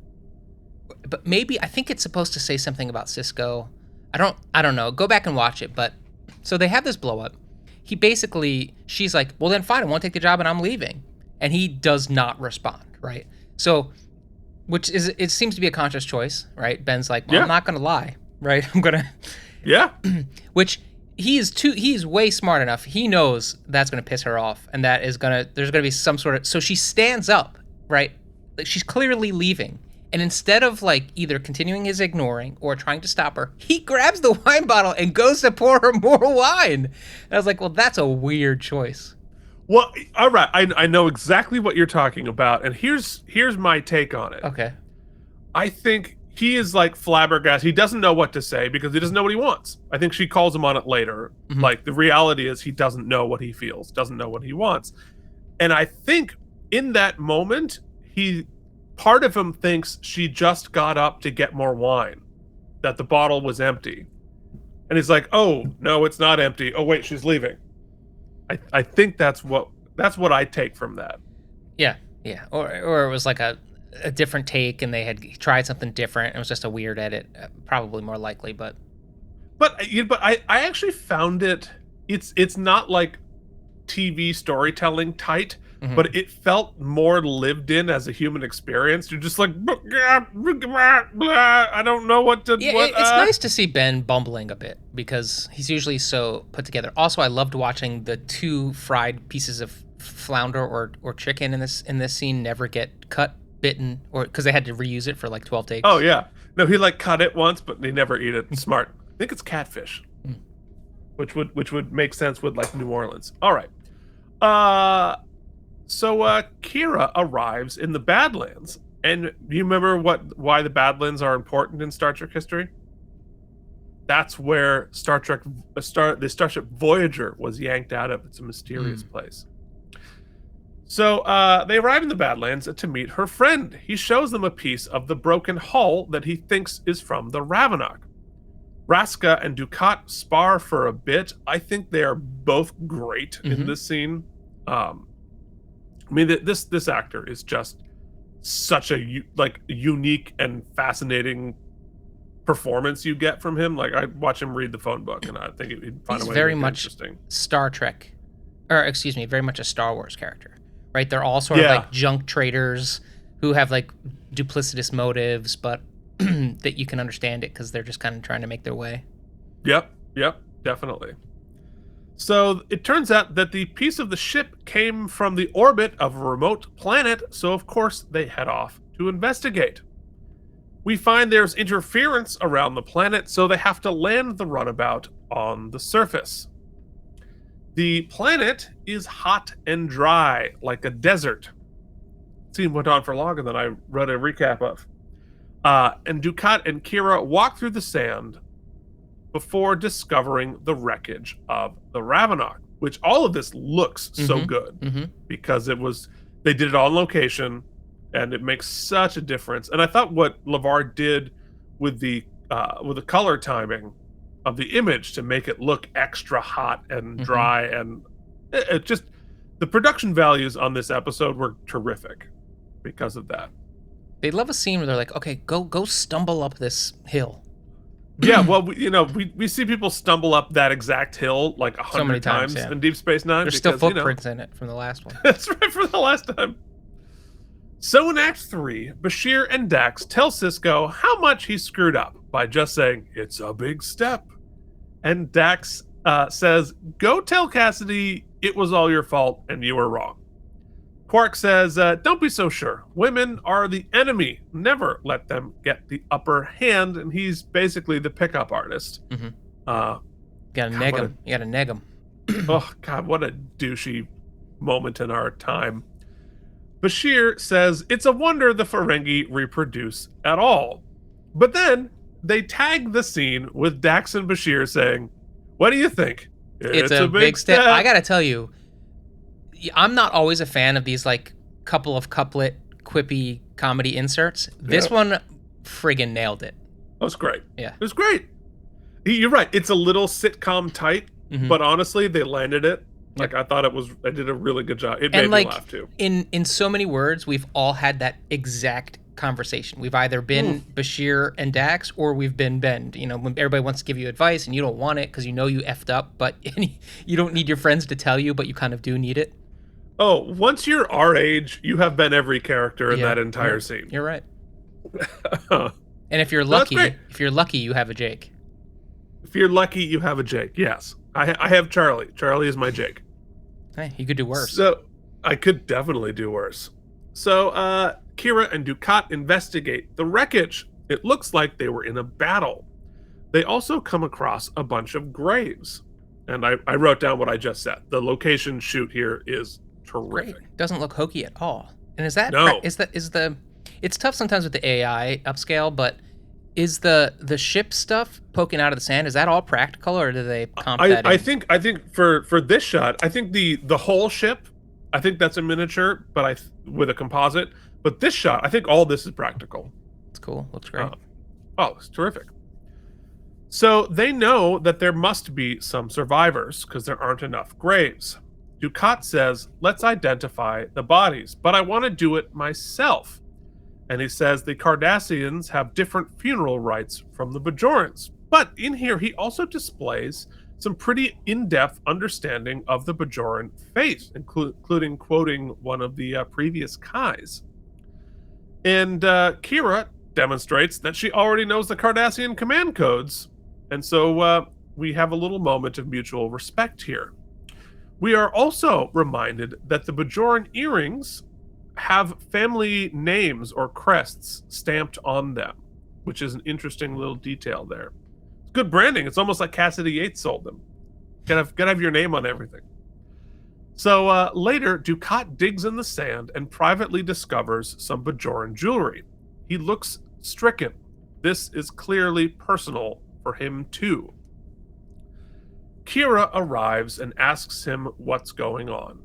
Speaker 2: but maybe I think it's supposed to say something about Sisko. I don't know. Go back and watch it. But so they have this blow up. She's like, well then fine, I won't take the job and I'm leaving, and he does not respond, right? So, it seems to be a conscious choice, right? Ben's like, well, I'm not gonna lie, right? I'm gonna, which. He's way smart enough. He knows that's going to piss her off, and there's going to be some sort of, so she stands up, right? Like, she's clearly leaving. And instead of like either continuing his ignoring or trying to stop her, he grabs the wine bottle and goes to pour her more wine. And I was like, well, that's a weird choice.
Speaker 1: Well, all right. I know exactly what you're talking about. And here's my take on it.
Speaker 2: Okay.
Speaker 1: I think he is like flabbergasted. He doesn't know what to say because he doesn't know what he wants. I think she calls him on it later. Mm-hmm. Like, the reality is he doesn't know what he feels, doesn't know what he wants. And I think in that moment, part of him thinks she just got up to get more wine, that the bottle was empty. And he's like, oh, no, it's not empty. Oh, wait, she's leaving. I think that's what I take from that.
Speaker 2: Yeah. Or it was like a different take, and they had tried something different. It was just a weird edit, probably more likely. But
Speaker 1: I actually found it's not like TV storytelling tight, mm-hmm. but it felt more lived in as a human experience. You're just like, I don't know what to.
Speaker 2: Yeah, it's nice to see Ben bumbling a bit because he's usually so put together. Also, I loved watching the 2 fried pieces of flounder or chicken in this scene never get cut, bitten, or because they had to reuse it for like 12 takes.
Speaker 1: Oh yeah, no, he like cut it once, but they never eat it. Smart. I think it's catfish, which would make sense with like New Orleans. All right, so Kira arrives in the Badlands, and do you remember why the Badlands are important in Star Trek history? That's where the Starship Voyager was yanked out of. It's a mysterious place. So they arrive in the Badlands to meet her friend. He shows them a piece of the broken hull that he thinks is from the Ravenok. Raska and Dukat spar for a bit. I think they are both great in this scene. I mean, this actor is just such a unique and fascinating performance you get from him. Like, I watch him read the phone book, and I think he'd find a way to make it interesting.
Speaker 2: Star Trek, or excuse me, very much a Star Wars character. Right, they're all sort of like junk traders who have like duplicitous motives, but that you can understand it because they're just kind of trying to make their way.
Speaker 1: Yep, definitely. So it turns out that the piece of the ship came from the orbit of a remote planet, so of course they head off to investigate. We find there's interference around the planet, so they have to land the runabout on the surface. The planet is hot and dry, like a desert. The scene went on for longer than I wrote a recap of. And Dukat and Kira walk through the sand before discovering the wreckage of the Ravenok, which all of this looks so good because they did it on location, and it makes such a difference. And I thought what LeVar did with the color timing of the image to make it look extra hot and dry, and it just, the production values on this episode were terrific because of that.
Speaker 2: They love a scene where they're like, okay, go stumble up this hill.
Speaker 1: Yeah, well, we see people stumble up that exact hill like 100 times in Deep Space Nine.
Speaker 2: There's still footprints in it from the last one.
Speaker 1: That's right, from the last time. So in Act 3, Bashir and Dax tell Sisko how much he screwed up by just saying, "It's a big step." And Dax says, "Go tell Cassidy it was all your fault and you were wrong." Quark says, "Don't be so sure. Women are the enemy. Never let them get the upper hand." And he's basically the pickup artist.
Speaker 2: You gotta neg him. You gotta neg him.
Speaker 1: Oh, God, what a douchey moment in our time. Bashir says, "It's a wonder the Ferengi reproduce at all." But then they tag the scene with Dax and Bashir saying, "What do you think?
Speaker 2: It's a big step." I gotta tell you, I'm not always a fan of these like couple of couplet quippy comedy inserts. This one friggin' nailed it.
Speaker 1: That was great.
Speaker 2: Yeah.
Speaker 1: It was great. You're right. It's a little sitcom tight, but honestly, they landed it. Like, I thought I did a really good job. It made me laugh too.
Speaker 2: In so many words, we've all had that exact conversation. We've either been Bashir and Dax, or we've been Ben. You know, when everybody wants to give you advice and you don't want it because you know you effed up, but you don't need your friends to tell you, but you kind of do need it.
Speaker 1: Oh, once you're our age, you have been every character in that entire scene.
Speaker 2: You're right. And if you're lucky, you have a Jake.
Speaker 1: If you're lucky, you have a Jake. Yes, I have Charlie. Charlie is my Jake.
Speaker 2: Hey, you could do worse.
Speaker 1: So I could definitely do worse. So Kira and Dukat investigate the wreckage. It looks like they were in a battle. They also come across a bunch of graves. And I wrote down what I just said. The location shoot here is terrific.
Speaker 2: Great. Doesn't look hokey at all. And is that
Speaker 1: no?
Speaker 2: It's tough sometimes with the AI upscale, but is the ship stuff poking out of the sand, is that all practical, or do they comp that in?
Speaker 1: I think for this shot, I think the whole ship, I think that's a miniature, but with a composite. But this shot, I think all this is practical.
Speaker 2: It's cool. Looks great.
Speaker 1: It's terrific. So they know that there must be some survivors because there aren't enough graves. Dukat says, let's identify the bodies, but I want to do it myself. And he says the Cardassians have different funeral rites from the Bajorans. But in here, he also displays some pretty in-depth understanding of the Bajoran faith, including quoting one of the previous Kais. And Kira demonstrates that she already knows the Cardassian command codes. And so we have a little moment of mutual respect here. We are also reminded that the Bajoran earrings have family names or crests stamped on them, which is an interesting little detail there. It's good branding. It's almost like Cassidy Yates sold them. Gotta have your name on everything. So later, Dukat digs in the sand and privately discovers some Bajoran jewelry. He looks stricken. This is clearly personal for him too. Kira arrives and asks him what's going on.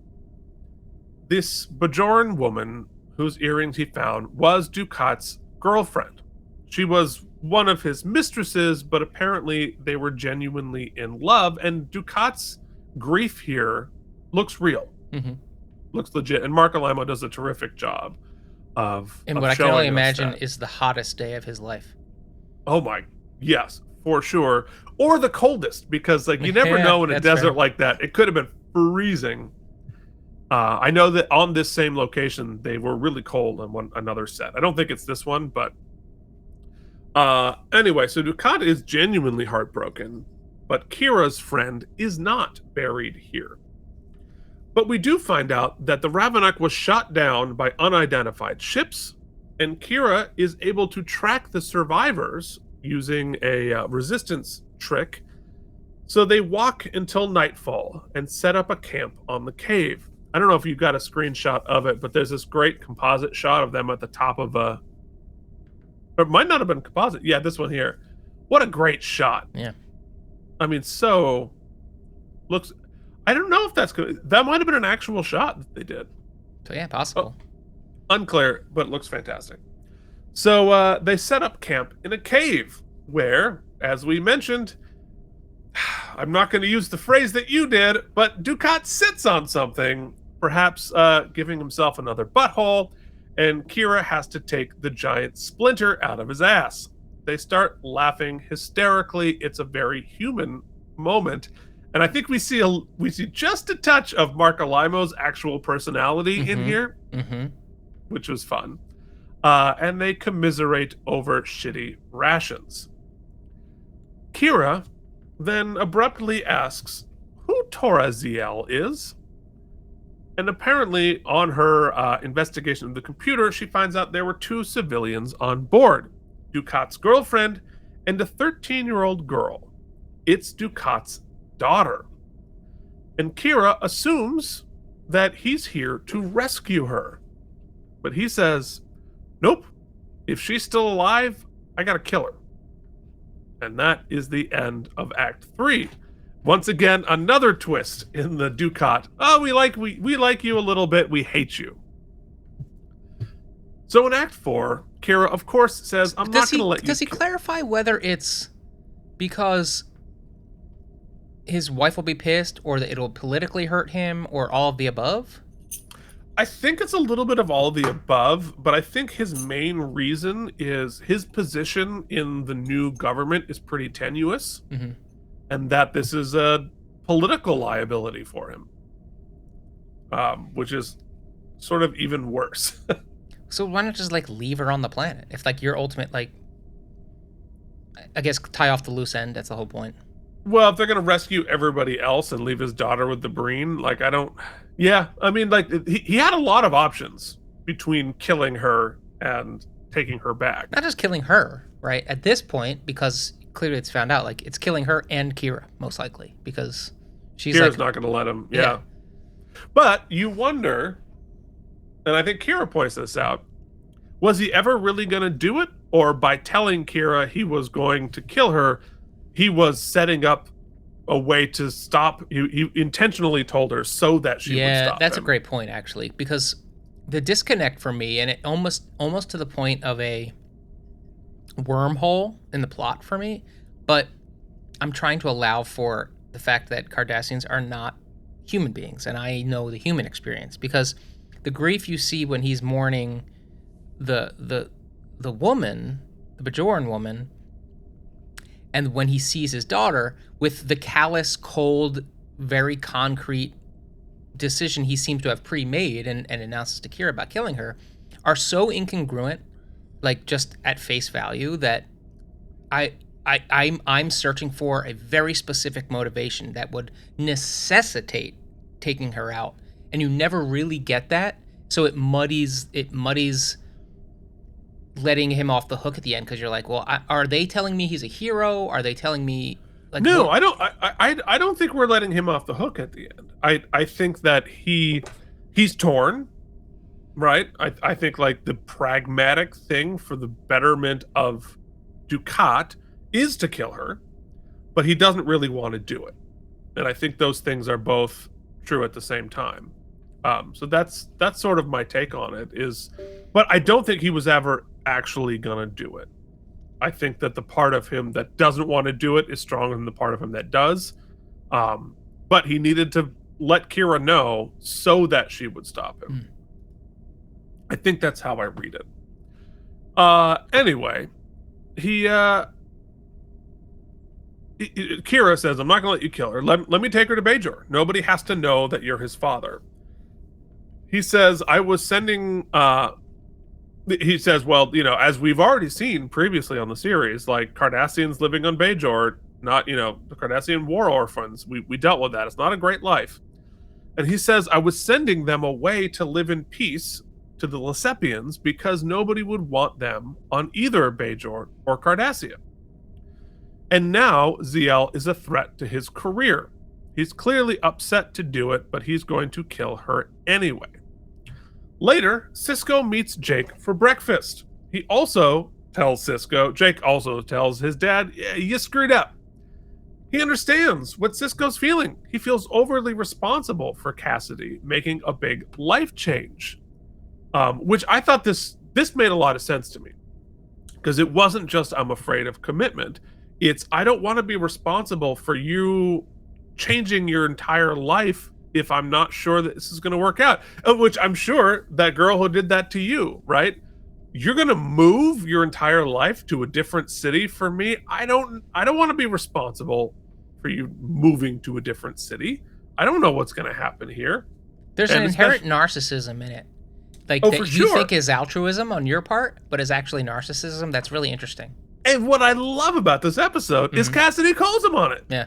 Speaker 1: This Bajoran woman, whose earrings he found, was Dukat's girlfriend. She was one of his mistresses, but apparently they were genuinely in love, and Dukat's grief here looks real. Looks legit, and Mark Alamo does a terrific job of
Speaker 2: And what I can only imagine is the hottest day of his life.
Speaker 1: Oh my, yes, for sure. Or the coldest, because like you never know in a desert like that. It could have been freezing. I know that on this same location, they were really cold on another set. I don't think it's this one, but anyway, so Dukat is genuinely heartbroken, but Kira's friend is not buried here. But we do find out that the Ravenok was shot down by unidentified ships, and Kira is able to track the survivors using a resistance trick. So they walk until nightfall and set up a camp on the cave. I don't know if you got a screenshot of it, but there's this great composite shot of them at the top of a... Or it might not have been composite. Yeah, this one here. What a great shot.
Speaker 2: Yeah.
Speaker 1: I mean, so... Looks... I don't know if that's good. That might have been an actual shot that they did.
Speaker 2: So yeah, possible.
Speaker 1: Unclear, but it looks fantastic. So they set up camp in a cave where, as we mentioned... I'm not going to use the phrase that you did, but Dukat sits on something, perhaps giving himself another butthole, and Kira has to take the giant splinter out of his ass. They start laughing hysterically. It's a very human moment, and I think we see just a touch of Mark Alamo's actual personality in here, which was fun. And they commiserate over shitty rations. Kira then abruptly asks who Toraziel is. And apparently, on her investigation of the computer, she finds out there were 2 civilians on board. Dukat's girlfriend and a 13-year-old girl. It's Dukat's daughter. And Kira assumes that he's here to rescue her. But he says, nope, if she's still alive, I gotta kill her. And that is the end of Act 3. Once again, another twist in the Dukat. Oh, we like you a little bit, we hate you. So in Act 4, Kira, of course, says, I'm not going to let you...
Speaker 2: Does he clarify whether it's because his wife will be pissed, or that it'll politically hurt him, or all of the above?
Speaker 1: I think it's a little bit of all of the above, but I think his main reason is his position in the new government is pretty tenuous, and that this is a political liability for him, which is sort of even worse.
Speaker 2: So why not just, like, leave her on the planet? If, like, your ultimate, like, I guess tie off the loose end, that's the whole point.
Speaker 1: Well, if they're going to rescue everybody else and leave his daughter with the Breen, like, I don't... Yeah, I mean, like, he had a lot of options between killing her and taking her back.
Speaker 2: Not just killing her, right? At this point, because clearly it's found out, like, it's killing her and Kira, most likely, because she's
Speaker 1: Kira's
Speaker 2: like...
Speaker 1: not going to let him, yeah. But you wonder, and I think Kira points this out, was he ever really going to do it? Or by telling Kira he was going to kill her, he was setting up a way to stop. He intentionally told her so that she would stop
Speaker 2: that's
Speaker 1: him.
Speaker 2: A great point, actually, because the disconnect for me, and it almost to the point of a wormhole in the plot for me, but I'm trying to allow for the fact that Cardassians are not human beings, and I know the human experience, because the grief you see when he's mourning the woman, the Bajoran woman, and when he sees his daughter, with the callous, cold, very concrete decision he seems to have pre-made and announces to Kira about killing her, are so incongruent, like, just at face value, that I'm searching for a very specific motivation that would necessitate taking her out, and you never really get that, so it muddies letting him off the hook at the end, because you're like, well, are they telling me he's a hero? Are they telling me, like...
Speaker 1: No, what? I don't think we're letting him off the hook at the end. I think that he's torn, right? I think, like, the pragmatic thing for the betterment of Dukat is to kill her, but he doesn't really want to do it. And I think those things are both true at the same time. So that's sort of my take on it, is, but I don't think he was ever actually gonna do it. I think that the part of him that doesn't want to do it is stronger than the part of him that does. But he needed to let Kira know so that she would stop him. I think that's how I read it. Anyway, Kira says, I'm not gonna let you kill her. Let me take her to Bajor. Nobody has to know that you're his father. He says, I was sending... he says, well, you know, as we've already seen previously on the series, like, Cardassians living on Bajor, not, you know, the Cardassian war orphans, we dealt with that. It's not a great life. And he says, I was sending them away to live in peace to the Lesepians because nobody would want them on either Bajor or Cardassia. And now Ziyal is a threat to his career. He's clearly upset to do it, but he's going to kill her anyway. Later, Sisko meets Jake for breakfast. Jake also tells his dad, yeah, you screwed up. He understands what Sisko's feeling. He feels overly responsible for Cassidy making a big life change. Which I thought this made a lot of sense to me. Because it wasn't just, I'm afraid of commitment. It's, I don't want to be responsible for you changing your entire life if I'm not sure that this is going to work out. Which I'm sure that girl who did that to you, right? You're going to move your entire life to a different city for me. I don't want to be responsible for you moving to a different city. I don't know what's going to happen here.
Speaker 2: There's an inherent narcissism in it. Like, that you think is altruism on your part, but is actually narcissism. That's really interesting.
Speaker 1: And what I love about this episode is Cassidy calls him on it.
Speaker 2: Yeah.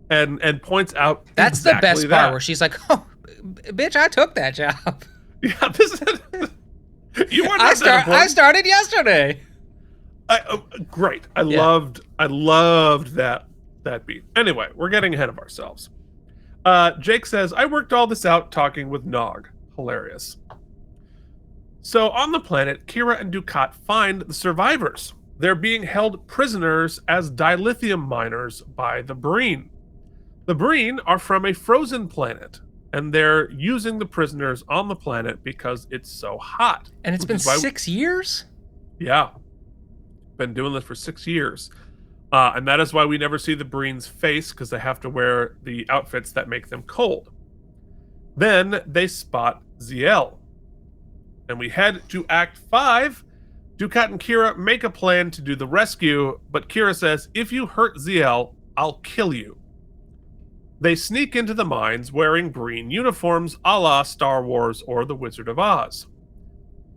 Speaker 1: And points out
Speaker 2: that's
Speaker 1: exactly
Speaker 2: the best part, where she's like, "Oh, bitch, I took that job."
Speaker 1: Yeah, this is. You weren't.
Speaker 2: I started yesterday.
Speaker 1: Great. I loved that beat. Anyway, we're getting ahead of ourselves. Jake says, "I worked all this out talking with Nog." Hilarious. So on the planet, Kira and Dukat find the survivors. They're being held prisoners as dilithium miners by the Breen. The Breen are from a frozen planet, and they're using the prisoners on the planet because it's so hot.
Speaker 2: And it's been 6 years?
Speaker 1: Yeah. Been doing this for 6 years. And that is why we never see the Breen's face, because they have to wear the outfits that make them cold. Then they spot Ziel. And we head to Act 5. Dukat and Kira make a plan to do the rescue, but Kira says, if you hurt Ziel, I'll kill you. They sneak into the mines wearing Breen uniforms a la Star Wars or The Wizard of Oz.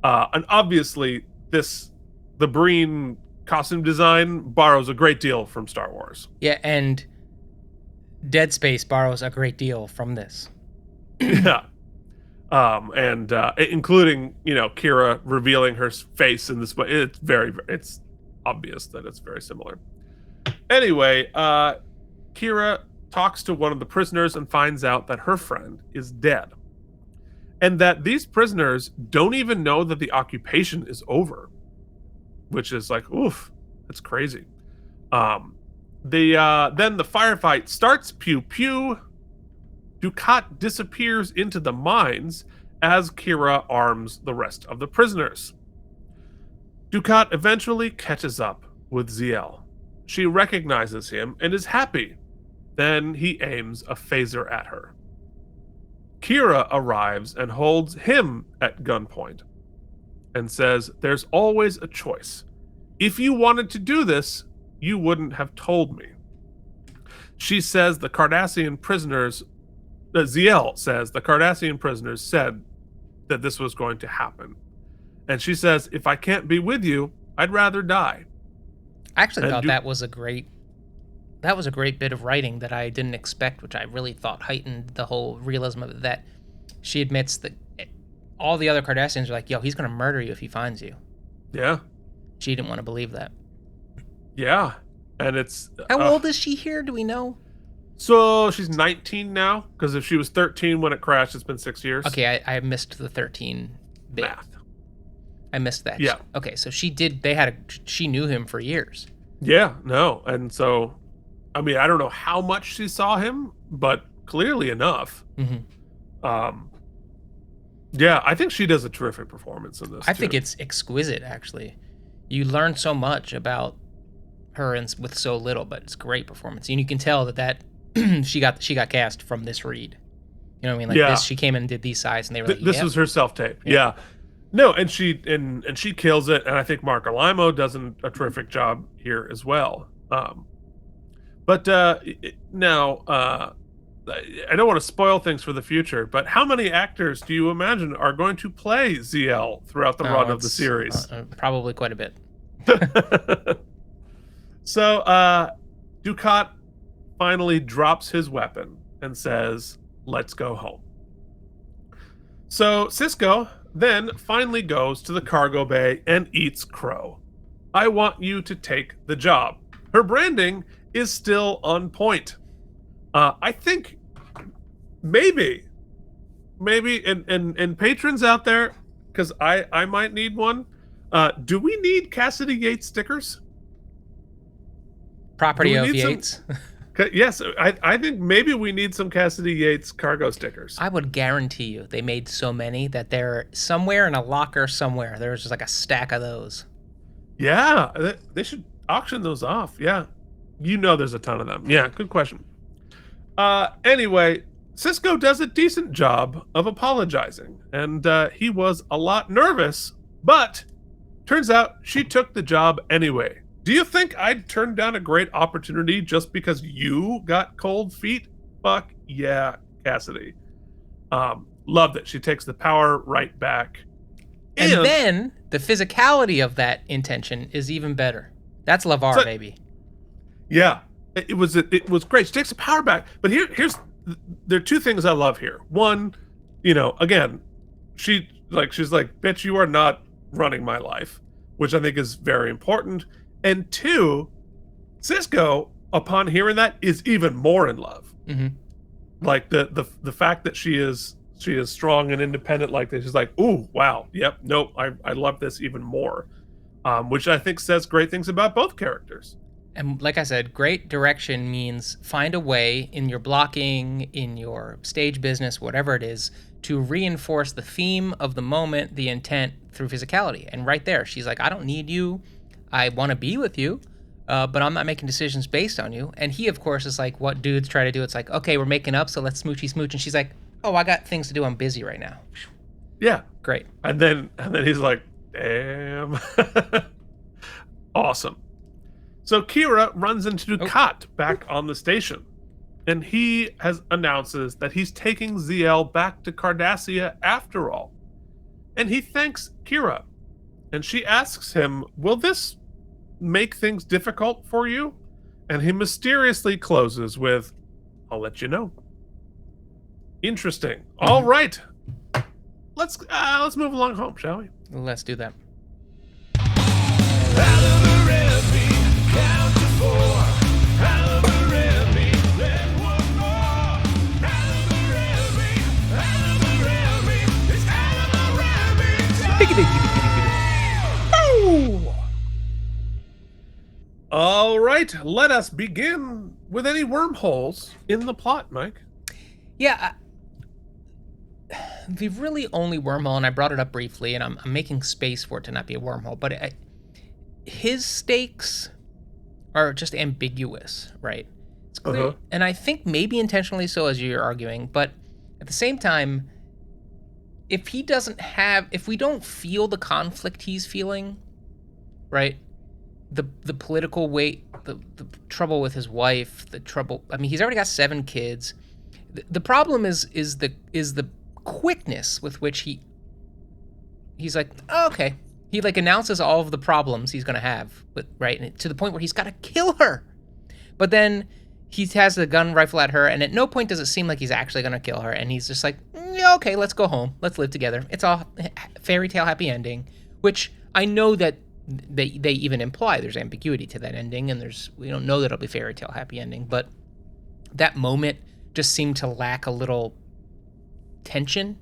Speaker 1: And obviously, the Breen costume design borrows a great deal from Star Wars.
Speaker 2: Yeah, and Dead Space borrows a great deal from this.
Speaker 1: Yeah. And including, Kira revealing her face in this way. It's obvious that it's very similar. Anyway, Kira talks to one of the prisoners and finds out that her friend is dead. And that these prisoners don't even know that the occupation is over. Which is like, oof, that's crazy. Then the firefight starts, pew pew. Dukat disappears into the mines as Kira arms the rest of the prisoners. Dukat eventually catches up with Ziel. She recognizes him and is happy. Then he aims a phaser at her. Kira arrives and holds him at gunpoint and says, there's always a choice. If you wanted to do this, you wouldn't have told me. She says the Cardassian prisoners, Ziel says the Cardassian prisoners said that this was going to happen. And she says, if I can't be with you, I'd rather die.
Speaker 2: I actually thought that was a great bit of writing that I didn't expect, which I really thought heightened the whole realism of it, that she admits that all the other Cardassians are like, yo, he's going to murder you if he finds you.
Speaker 1: Yeah.
Speaker 2: She didn't want to believe that.
Speaker 1: Yeah. And it's...
Speaker 2: How old is she here? Do we know?
Speaker 1: So she's 19 now, because if she was 13 when it crashed, it's been 6 years.
Speaker 2: Okay, I missed the 13 bit.
Speaker 1: Math.
Speaker 2: I missed that.
Speaker 1: Yeah.
Speaker 2: Okay, so she knew him for years.
Speaker 1: Yeah, no. And so, I mean, I don't know how much she saw him, but clearly enough.
Speaker 2: Mm-hmm.
Speaker 1: Yeah, I think she does a terrific performance in this.
Speaker 2: I think it's exquisite, actually. You learn so much about her and with so little, but it's a great performance. And you can tell that she got cast from this read. You know what I mean? Like this, she came in and did these sides, and they were like,
Speaker 1: this was her self-tape. Yeah. No, and she kills it, and I think Mark Alimo does a terrific job here as well. But now, I don't want to spoil things for the future, but how many actors do you imagine are going to play Ziel throughout the run of the series?
Speaker 2: Probably quite a bit.
Speaker 1: So, Dukat finally drops his weapon and says, let's go home. So, Sisko then finally goes to the cargo bay and eats crow. I want you to take the job. Her branding is still on point. I think maybe, and patrons out there, because I might need one. Do we need Cassidy Yates stickers?
Speaker 2: Property of Yates.
Speaker 1: Yes, I think maybe we need some Cassidy Yates cargo stickers.
Speaker 2: I would guarantee you they made so many that they're somewhere in a locker somewhere. There's just like a stack of those.
Speaker 1: Yeah, they should auction those off. Yeah. There's a ton of them. Yeah, good question. Anyway, Sisko does a decent job of apologizing, and he was a lot nervous, but turns out she took the job anyway. Do you think I'd turn down a great opportunity just because you got cold feet? Fuck yeah, Cassidy. Love that she takes the power right back.
Speaker 2: And then the physicality of that intention is even better. That's LeVar, baby.
Speaker 1: Yeah, it was great. She takes the power back. But there are two things I love here. One, again, she's like, bitch, you are not running my life, which I think is very important. And two, Sisko, upon hearing that, is even more in love.
Speaker 2: Mm-hmm.
Speaker 1: Like the fact that she is strong and independent like this. She's like, ooh, wow, yep, nope, I love this even more. Which I think says great things about both characters.
Speaker 2: And like I said, great direction means find a way in your blocking, in your stage business, whatever it is, to reinforce the theme of the moment, the intent through physicality. And right there, she's like, I don't need you. I want to be with you, but I'm not making decisions based on you. And he, of course, is like, what dudes try to do. It's like, okay, we're making up, so let's smoochy smooch. And she's like, oh, I got things to do. I'm busy right now.
Speaker 1: Yeah.
Speaker 2: Great.
Speaker 1: And then he's like, damn. Awesome. So Kira runs into Dukat back on the station. And he announces that he's taking ZL back to Cardassia after all. And he thanks Kira. And she asks him, will this make things difficult for you? And he mysteriously closes with, I'll let you know. Interesting. All right. Let's move along home, shall we?
Speaker 2: Let's do that.
Speaker 1: All right, let us begin with any wormholes in the plot, Mike.
Speaker 2: Yeah, the really only wormhole, and I brought it up briefly, and I'm making space for it to not be a wormhole, but his stakes are just ambiguous, right? It's clear, and I think maybe intentionally so, as you're arguing, but at the same time, if we don't feel the conflict he's feeling, right? The political weight, the trouble with his wife, he's already got 7 kids. The problem is the quickness with which he's like, oh, okay. He like announces all of the problems he's gonna have, right? And to the point where he's gotta kill her. But then he has the gun rifle at her, and at no point does it seem like he's actually gonna kill her. And he's just like, yeah, okay, let's go home. Let's live together. It's all fairy tale happy ending, which I know that they even imply there's ambiguity to that ending, and we don't know that it'll be fairy tale happy ending, but that moment just seemed to lack a little tension,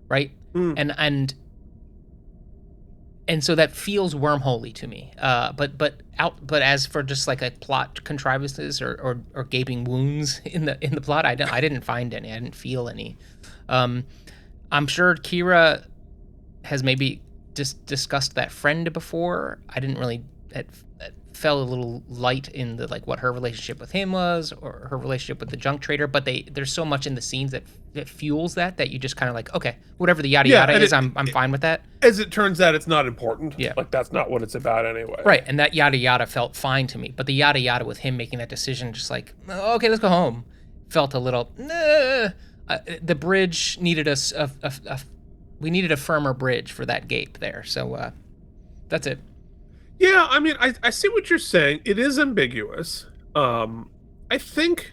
Speaker 2: right? And so that feels wormholey to me. But as for just like a plot contrivances or gaping wounds in the plot, I didn't find any. I didn't feel any. I'm sure Kira has maybe just discussed that friend before. I didn't really. It fell a little light in the like what her relationship with him was, or her relationship with the junk trader. But there's so much in the scenes that fuels that you just kind of like, okay, whatever the yada yada is, I'm fine with that.
Speaker 1: As it turns out, it's not important.
Speaker 2: Yeah,
Speaker 1: like that's not what it's about anyway.
Speaker 2: Right, and that yada yada felt fine to me. But the yada yada with him making that decision, just like, okay, let's go home, felt a little. The bridge needed we needed a firmer bridge for that gape there. So that's it.
Speaker 1: Yeah, I mean, I see what you're saying. It is ambiguous. I think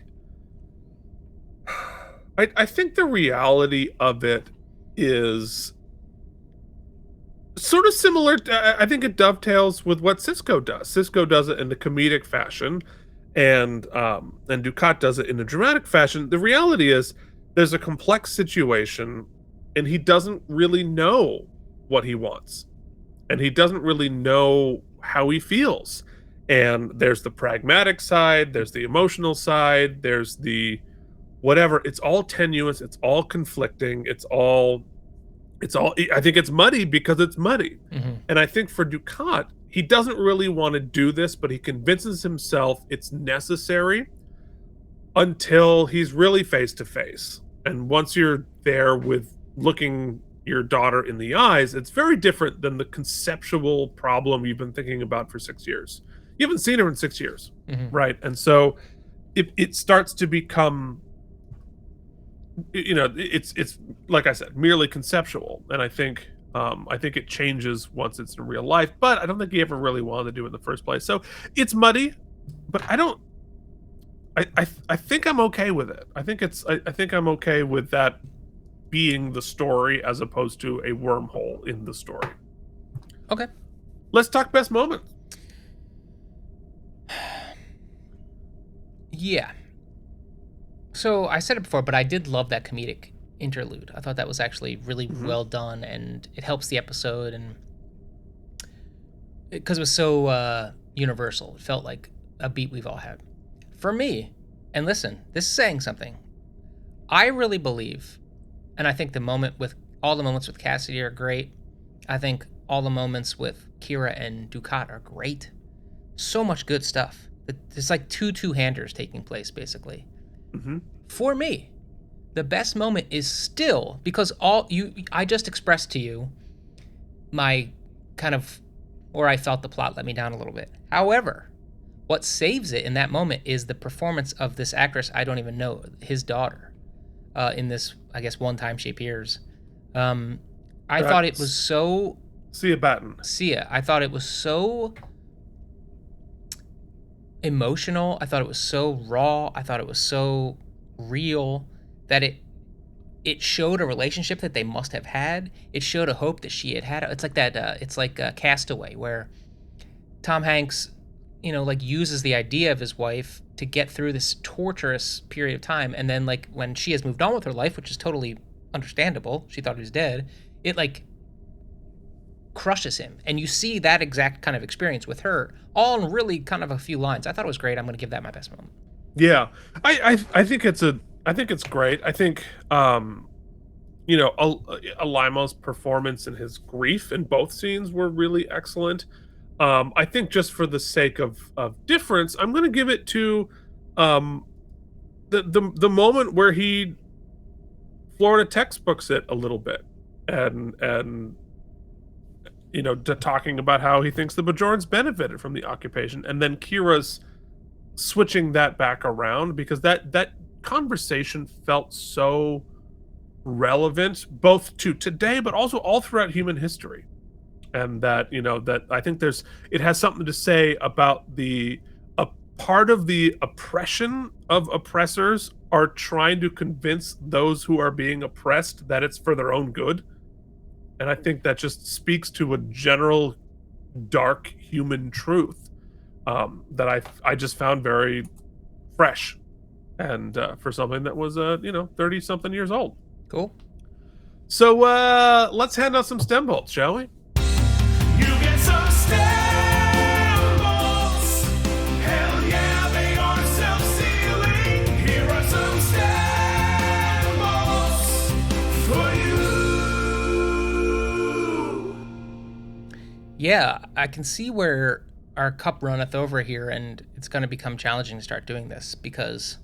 Speaker 1: the reality of it is sort of similar. I think it dovetails with what Sisko does. Sisko does it in a comedic fashion, and Dukat does it in a dramatic fashion. The reality is there's a complex situation, and he doesn't really know what he wants, and he doesn't really know how he feels. And there's the pragmatic side, there's the emotional side, there's the whatever. It's all tenuous, it's all conflicting, it's all I think it's muddy because it's muddy. And I think for Dukat, he doesn't really want to do this, but he convinces himself it's necessary until he's really face to face. And once you're there with looking your daughter in the eyes, it's very different than the conceptual problem you've been thinking about for 6 years. You haven't seen her in 6 years, right? And so it starts to become, it's like I said, merely conceptual. And I think it changes once it's in real life, but I don't think he ever really wanted to do it in the first place. So it's muddy, but I think I'm okay with it. I think I'm okay with that being the story as opposed to a wormhole in the story.
Speaker 2: Okay.
Speaker 1: Let's talk best moments.
Speaker 2: Yeah. So I said it before, but I did love that comedic interlude. I thought that was actually really well done, and it helps the episode, and because it was so universal. It felt like a beat we've all had. For me, and listen, this is saying something. I really believe, and I think all the moments with Cassidy are great. I think all the moments with Kira and Dukat are great. so much good stuff. It's like two-handers taking place, basically.
Speaker 1: Mm-hmm.
Speaker 2: For me, the best moment is still, because I just expressed to you my kind of, or I felt the plot let me down a little bit. However, what saves it in that moment is the performance of this actress I don't even know, his daughter, in this, I guess, one time she appears. I thought it was so...
Speaker 1: Sia Batten.
Speaker 2: Sia. I thought it was so emotional. I thought it was so raw. I thought it was so real that it showed a relationship that they must have had. It showed a hope that she had. It's like that. It's like Castaway, where Tom Hanks, like uses the idea of his wife to get through this torturous period of time, and then like when she has moved on with her life, which is totally understandable, she thought he was dead. It like crushes him, and you see that exact kind of experience with her, all in really kind of a few lines. I thought it was great. I'm going to give that my best moment.
Speaker 1: Yeah, I think it's great. I think Alimo's performance and his grief in both scenes were really excellent. I think just for the sake of difference, I'm going to give it to the moment where he Florida textbooks it a little bit, and talking about how he thinks the Bajorans benefited from the occupation, and then Kira's switching that back around, because that conversation felt so relevant both to today but also all throughout human history. And that that I think it has something to say about a part of the oppression of oppressors are trying to convince those who are being oppressed that it's for their own good. And I think that just speaks to a general dark human truth that I just found very fresh, and for something that was 30 something years old.
Speaker 2: Cool.
Speaker 1: So let's hand out some STEM bolts, shall we?
Speaker 5: You get some STEM bolts. Hell yeah, they are self-sealing. Here are some STEM bolts for you.
Speaker 2: Yeah, I can see where our cup runneth over here, and it's going to become challenging to start doing this, because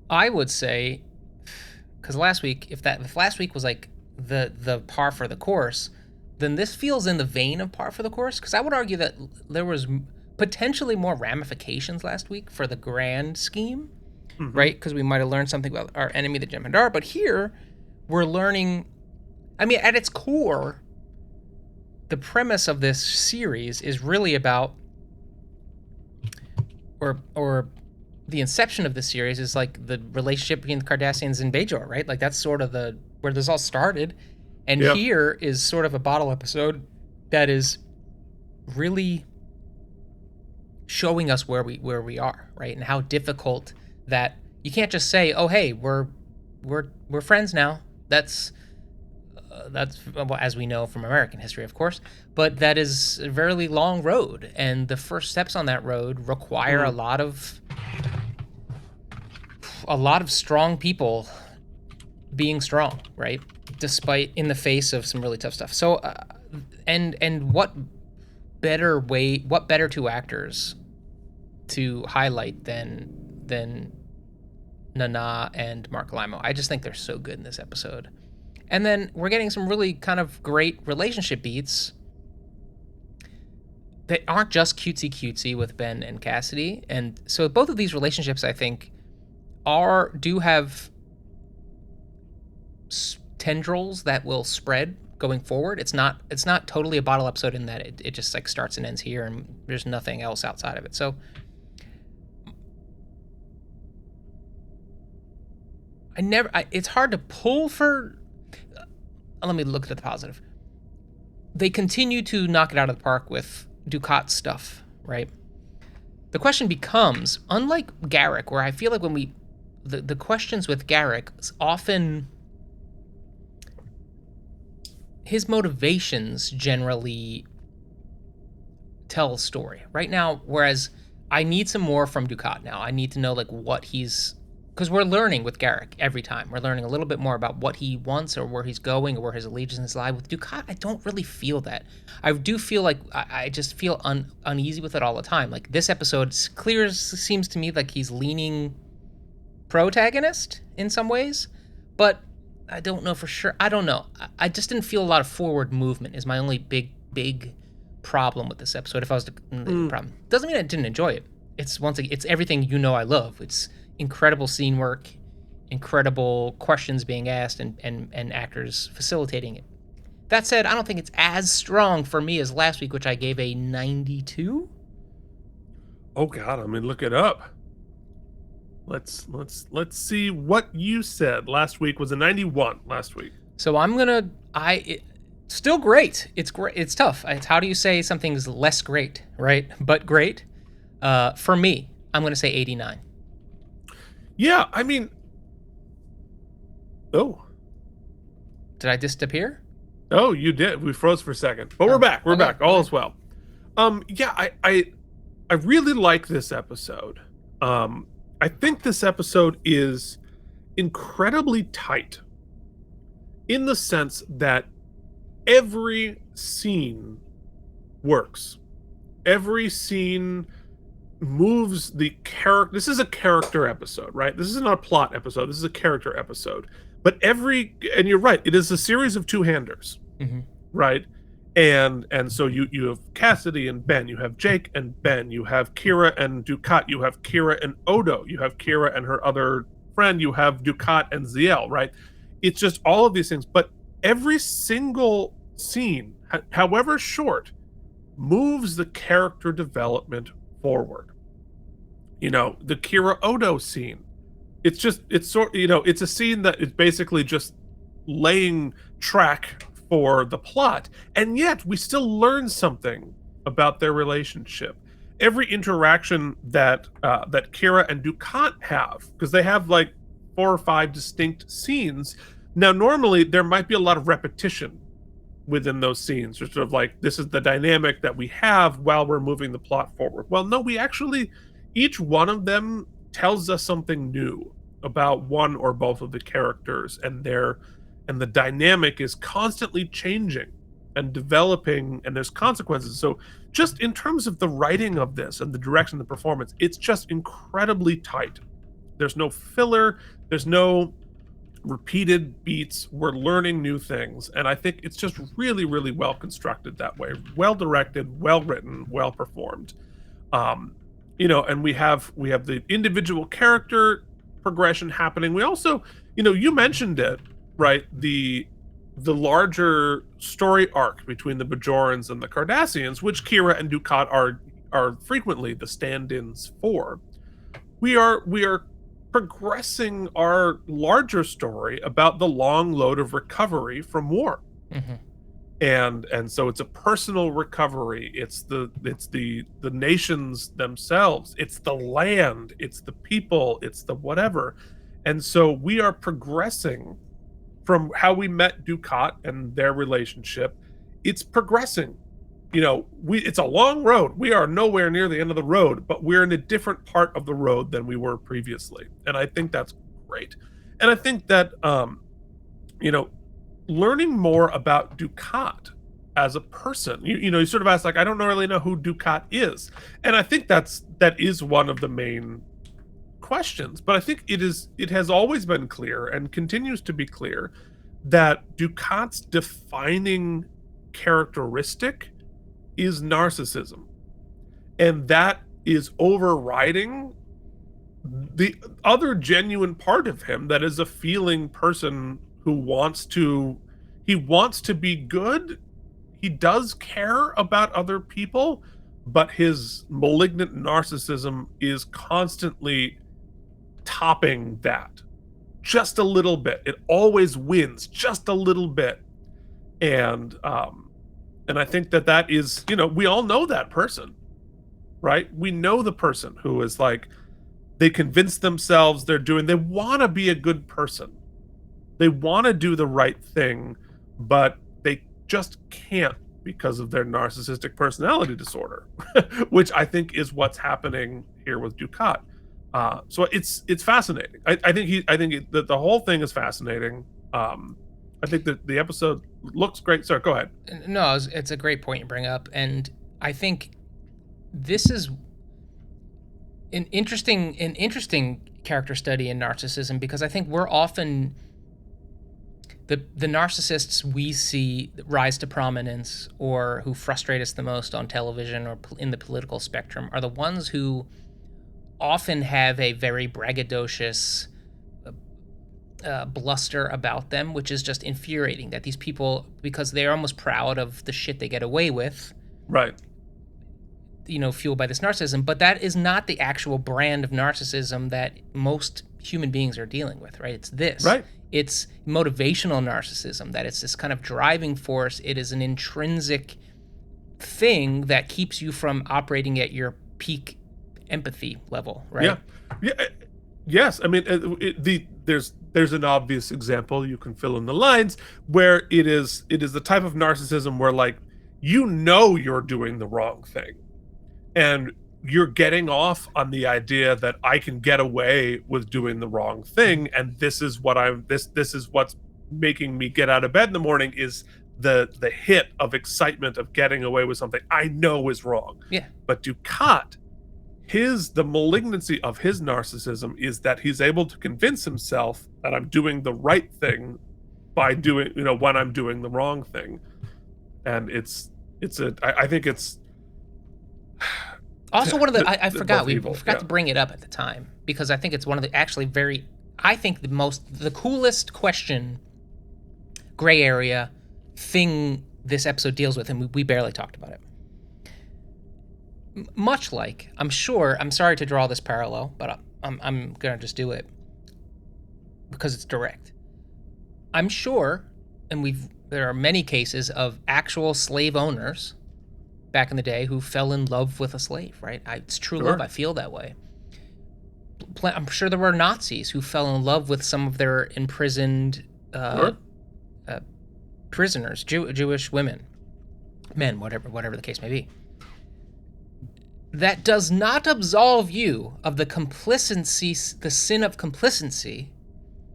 Speaker 2: I would say, because last week, if last week was like the par for the course, then this feels in the vein of par for the course, because I would argue that there was potentially more ramifications last week for the grand scheme, right? Because we might have learned something about our enemy, the Jem'Hadar, but here we're learning, I mean, at its core, the premise of this series is really about, or the inception of this series is like the relationship between the Cardassians and Bajor, right? Like that's sort of where this all started. And here is sort of a bottle episode that is really showing us where we are, right? And how difficult that you can't just say, "Oh, hey, we're friends now." That's well, as we know from American history, of course, but that is a very long road, and the first steps on that road require a lot of strong people being strong, right? Despite in the face of some really tough stuff. So, and what better two actors to highlight than Nana and Mark Alamo? I just think they're so good in this episode. And then we're getting some really kind of great relationship beats that aren't just cutesy with Ben and Cassidy. And so both of these relationships, I think, do have tendrils that will spread going forward. It's not totally a bottle episode in that it just like starts and ends here and there's nothing else outside of it. So it's hard to pull for. Let me look at the positive. They continue to knock it out of the park with Dukat stuff, right? The question becomes, unlike Garrick, where I feel like when the questions with Garrick, often his motivations generally tell a story. Right now, whereas I need some more from Dukat now. I need to know like what he's because we're learning with Garrick every time. We're learning a little bit more about what he wants or where he's going or where his allegiances lie. With Dukat, I don't really feel that. I do feel like I just feel uneasy with it all the time. Like this episode seems to me like he's leaning protagonist in some ways, but I don't know for sure. I don't know. I just didn't feel a lot of forward movement is my only big problem with this episode. If I was to problem, doesn't mean I didn't enjoy it. It's it's everything I love. It's incredible scene work, incredible questions being asked, and actors facilitating it. That said, I don't think it's as strong for me as last week, which I gave a 92.
Speaker 1: Oh God, I mean, look it up. Let's see what you said last week was a 91 last week.
Speaker 2: So still great. It's great. It's tough. It's how do you say something's less great, right? But great. For me, I'm gonna say 89.
Speaker 1: Yeah, I mean, oh,
Speaker 2: did I disappear?
Speaker 1: Oh, you did. We froze for a second, but we're back. We're back. All is well. Yeah, I really like this episode. I think this episode is incredibly tight in the sense that every scene works. Every scene moves the character. This is a character episode, right? This isn't a plot episode. This is a character episode. But and you're right, it is a series of two-handers, right? And so you have Cassidy and Ben, you have Jake and Ben, you have Kira and Dukat, you have Kira and Odo, you have Kira and her other friend, you have Dukat and Ziel, right? It's just all of these things, but every single scene, however short, moves the character development forward. The Kira Odo scene, it's a scene that is basically just laying track for the plot, and yet we still learn something about their relationship. Every interaction that Kira and Dukat have, because they have like 4 or 5 distinct scenes. Now, normally there might be a lot of repetition within those scenes, or sort of like, this is the dynamic that we have while we're moving the plot forward. Well, no, we actually, each one of them tells us something new about one or both of the characters, and the dynamic is constantly changing and developing, and there's consequences. So just in terms of the writing of this and the direction of the performance, it's just incredibly tight. There's no filler, there's no repeated beats. We're learning new things, and I think it's just really, really well constructed that way. Well directed, well written, well performed. And we have the individual character progression happening. We also, you mentioned it, right? The larger story arc between the Bajorans and the Cardassians, which Kira and Dukat are frequently the stand-ins for. We are progressing our larger story about the long load of recovery from war. And so it's a personal recovery. It's the nations themselves. It's the land. It's the people. It's the whatever. And so we are progressing from how we met Dukat and their relationship. It's progressing. It's a long road. We are nowhere near the end of the road, but we're in a different part of the road than we were previously. And I think that's great. And I think that, learning more about Dukat as a person, you sort of ask, like, I don't really know who Dukat is. And I think that is one of the main questions. But I think it has always been clear and continues to be clear that Dukat's defining characteristic is narcissism. And that is overriding the other genuine part of him that is a feeling person who wants to be good. He does care about other people, but his malignant narcissism is constantly topping that just a little bit. It always wins just a little bit. And I think that is, we all know that person, right? We know the person who is like, they convince themselves they want to be a good person. They want to do the right thing, but they just can't because of their narcissistic personality disorder, which I think is what's happening here with Dukat. So it's fascinating. I think that the whole thing is fascinating. I think that the episode looks great. Sorry, go ahead.
Speaker 2: No, it's a great point you bring up, and I think this is an interesting character study in narcissism, because I think we're often the narcissists we see rise to prominence or who frustrate us the most on television or in the political spectrum are the ones who often have a very braggadocious bluster about them, which is just infuriating, that these people, because they're almost proud of the shit they get away with,
Speaker 1: right,
Speaker 2: fueled by this narcissism. But that is not the actual brand of narcissism that most human beings are dealing with, right? It's this.
Speaker 1: Right.
Speaker 2: It's motivational narcissism, that it's this kind of driving force. It is an intrinsic thing that keeps you from operating at your peak empathy level, right?
Speaker 1: Yeah. Yes. I mean, there's an obvious example you can fill in the lines where it is the type of narcissism where, like, you're doing the wrong thing, and you're getting off on the idea that I can get away with doing the wrong thing, and this is what's making me get out of bed in the morning, is the hit of excitement of getting away with something I know is wrong.
Speaker 2: Yeah.
Speaker 1: But Dukat, the malignancy of his narcissism is that he's able to convince himself that I'm doing the right thing by doing, when I'm doing the wrong thing. And I think it's
Speaker 2: also one of the, I forgot, we forgot to bring it up at the time, because I think it's one of the actually the coolest question, gray area thing this episode deals with, and we barely talked about it. Much like, I'm sorry to draw this parallel, but I'm gonna just do it because it's direct. I'm sure, and there are many cases of actual slave owners back in the day who fell in love with a slave, right? It's true love. I feel that way. I'm sure there were Nazis who fell in love with some of their imprisoned prisoners, Jewish women, men, whatever the case may be. That does not absolve you of the sin of complicity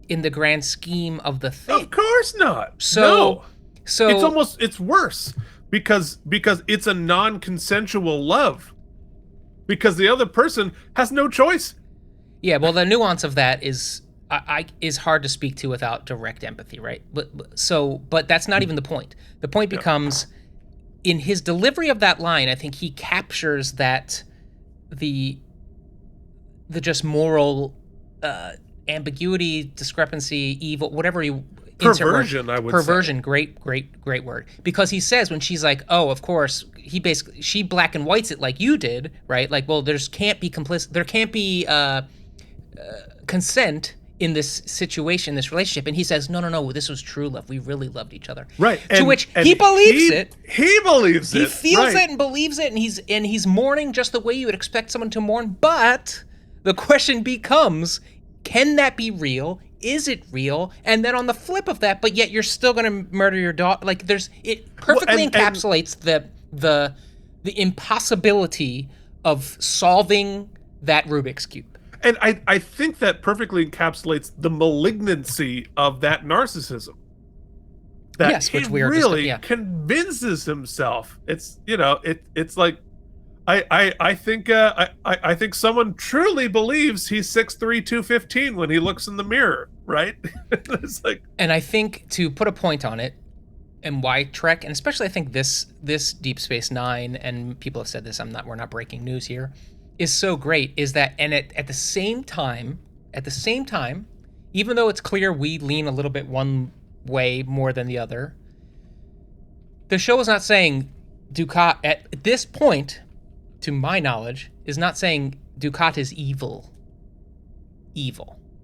Speaker 2: in the grand scheme of the thing.
Speaker 1: Of course not.
Speaker 2: So
Speaker 1: it's worse because it's a non-consensual love, because the other person has no choice.
Speaker 2: Yeah, well, the nuance of that is hard to speak to without direct empathy, right? But that's not even the point. The point becomes, in his delivery of that line, I think he captures that the just moral ambiguity, discrepancy, evil, whatever you
Speaker 1: perversion, I would
Speaker 2: perversion,
Speaker 1: say.
Speaker 2: Great word. Because he says, when she's like, oh, of course, she black and whites it like you did, right? Like, well, there can't be consent in this situation, this relationship. And he says, no, this was true love. We really loved each other.
Speaker 1: Right.
Speaker 2: To which he believes it.
Speaker 1: He believes it.
Speaker 2: He feels it and believes it, and he's mourning just the way you would expect someone to mourn. But the question becomes, can that be real? Is it real? And then on the flip of that, but yet you're still going to murder your daughter. Like, it perfectly encapsulates the impossibility of solving that Rubik's Cube.
Speaker 1: And I think that perfectly encapsulates the malignancy of that narcissism. That
Speaker 2: yes, which we are
Speaker 1: really convinces himself. It's it's like I think someone truly believes he's 6'3", 215 when he looks in the mirror, right? It's like,
Speaker 2: and I think, to put a point on it, and why Trek, and especially I think this Deep Space Nine, and people have said this, we're not breaking news here, is so great, is that, and at the same time, even though it's clear we lean a little bit one way more than the other, the show is not saying Dukat, at this point, to my knowledge, is not saying Dukat is evil,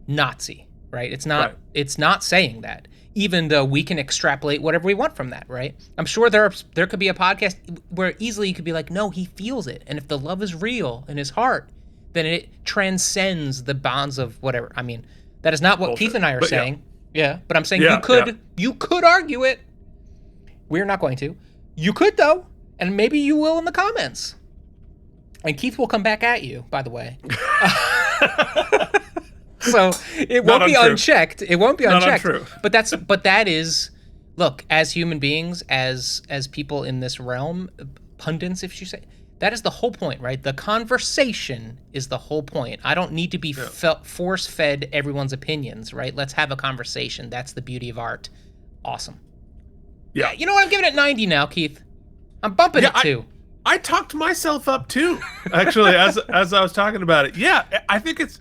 Speaker 2: Nazi, right? It's not. Right. It's not saying that, even though we can extrapolate whatever we want from that, right? I'm sure there could be a podcast where easily you could be like, no, he feels it, and if the love is real in his heart, then it transcends the bonds of whatever. I mean, that is not what
Speaker 1: Bullshit.
Speaker 2: Keith and I are saying. Yeah, but I'm saying you could argue it. We're not going to. You could, though, and maybe you will in the comments. And Keith will come back at you, by the way. So it won't be unchecked. It won't be unchecked.
Speaker 1: Not untrue.
Speaker 2: But that is, look, as human beings, as people in this realm, pundits, if you say, that is the whole point, right? The conversation is the whole point. I don't need to be force-fed everyone's opinions, right? Let's have a conversation. That's the beauty of art. Awesome.
Speaker 1: Yeah.
Speaker 2: You know what? I'm giving it 90 now, Keith. I'm bumping it too.
Speaker 1: I talked myself up too, actually, as I was talking about it. Yeah, I think it's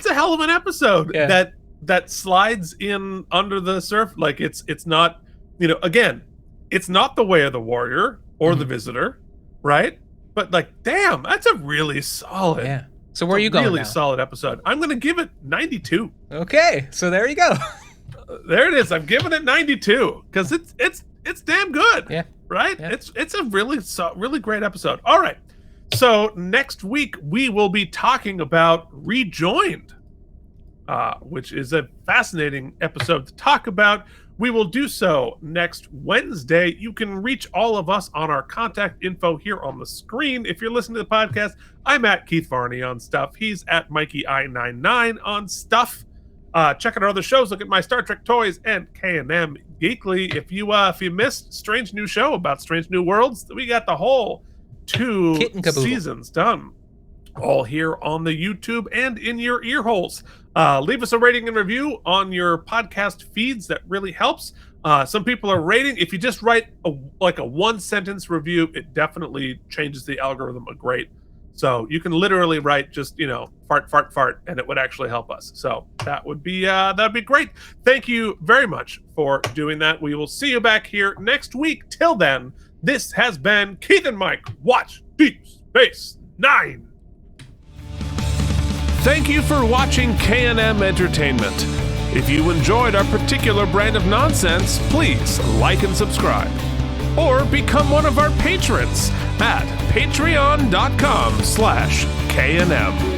Speaker 1: a hell of an episode that slides in under the surf. Like it's not, again, it's not the Way of the Warrior or the Visitor, right? But like, damn, that's a really solid.
Speaker 2: Yeah. So where are you going
Speaker 1: Really
Speaker 2: now?
Speaker 1: solid episode. I'm going to give it 92.
Speaker 2: Okay, so there you go.
Speaker 1: There it is. I'm giving it 92 because it's damn good.
Speaker 2: Yeah.
Speaker 1: Right.
Speaker 2: Yeah.
Speaker 1: It's a really great episode. All right. So next week we will be talking about Rejoined, which is a fascinating episode to talk about. We will do so next Wednesday. You can reach all of us on our contact info here on the screen. If you're listening to the podcast, I'm at Keith Varney on stuff. He's at MikeyI99 on stuff. Check out our other shows. Look at my Star Trek toys and K&M Geekly. If you missed Strange New Show about Strange New Worlds, we got the whole 2 seasons done. All here on the YouTube and in your ear holes. Leave us a rating and review on your podcast feeds. That really helps. Some people are rating. If you just write a 1-sentence review, it definitely changes the algorithm a great. So you can literally write just, fart, fart, fart, and it would actually help us. So that'd be great. Thank you very much for doing that. We will see you back here next week. Till then, this has been Keith and Mike Watch Deep Space Nine. Thank you for watching K&M Entertainment. If you enjoyed our particular brand of nonsense, please like and subscribe. Or become one of our patrons at patreon.com/KNM.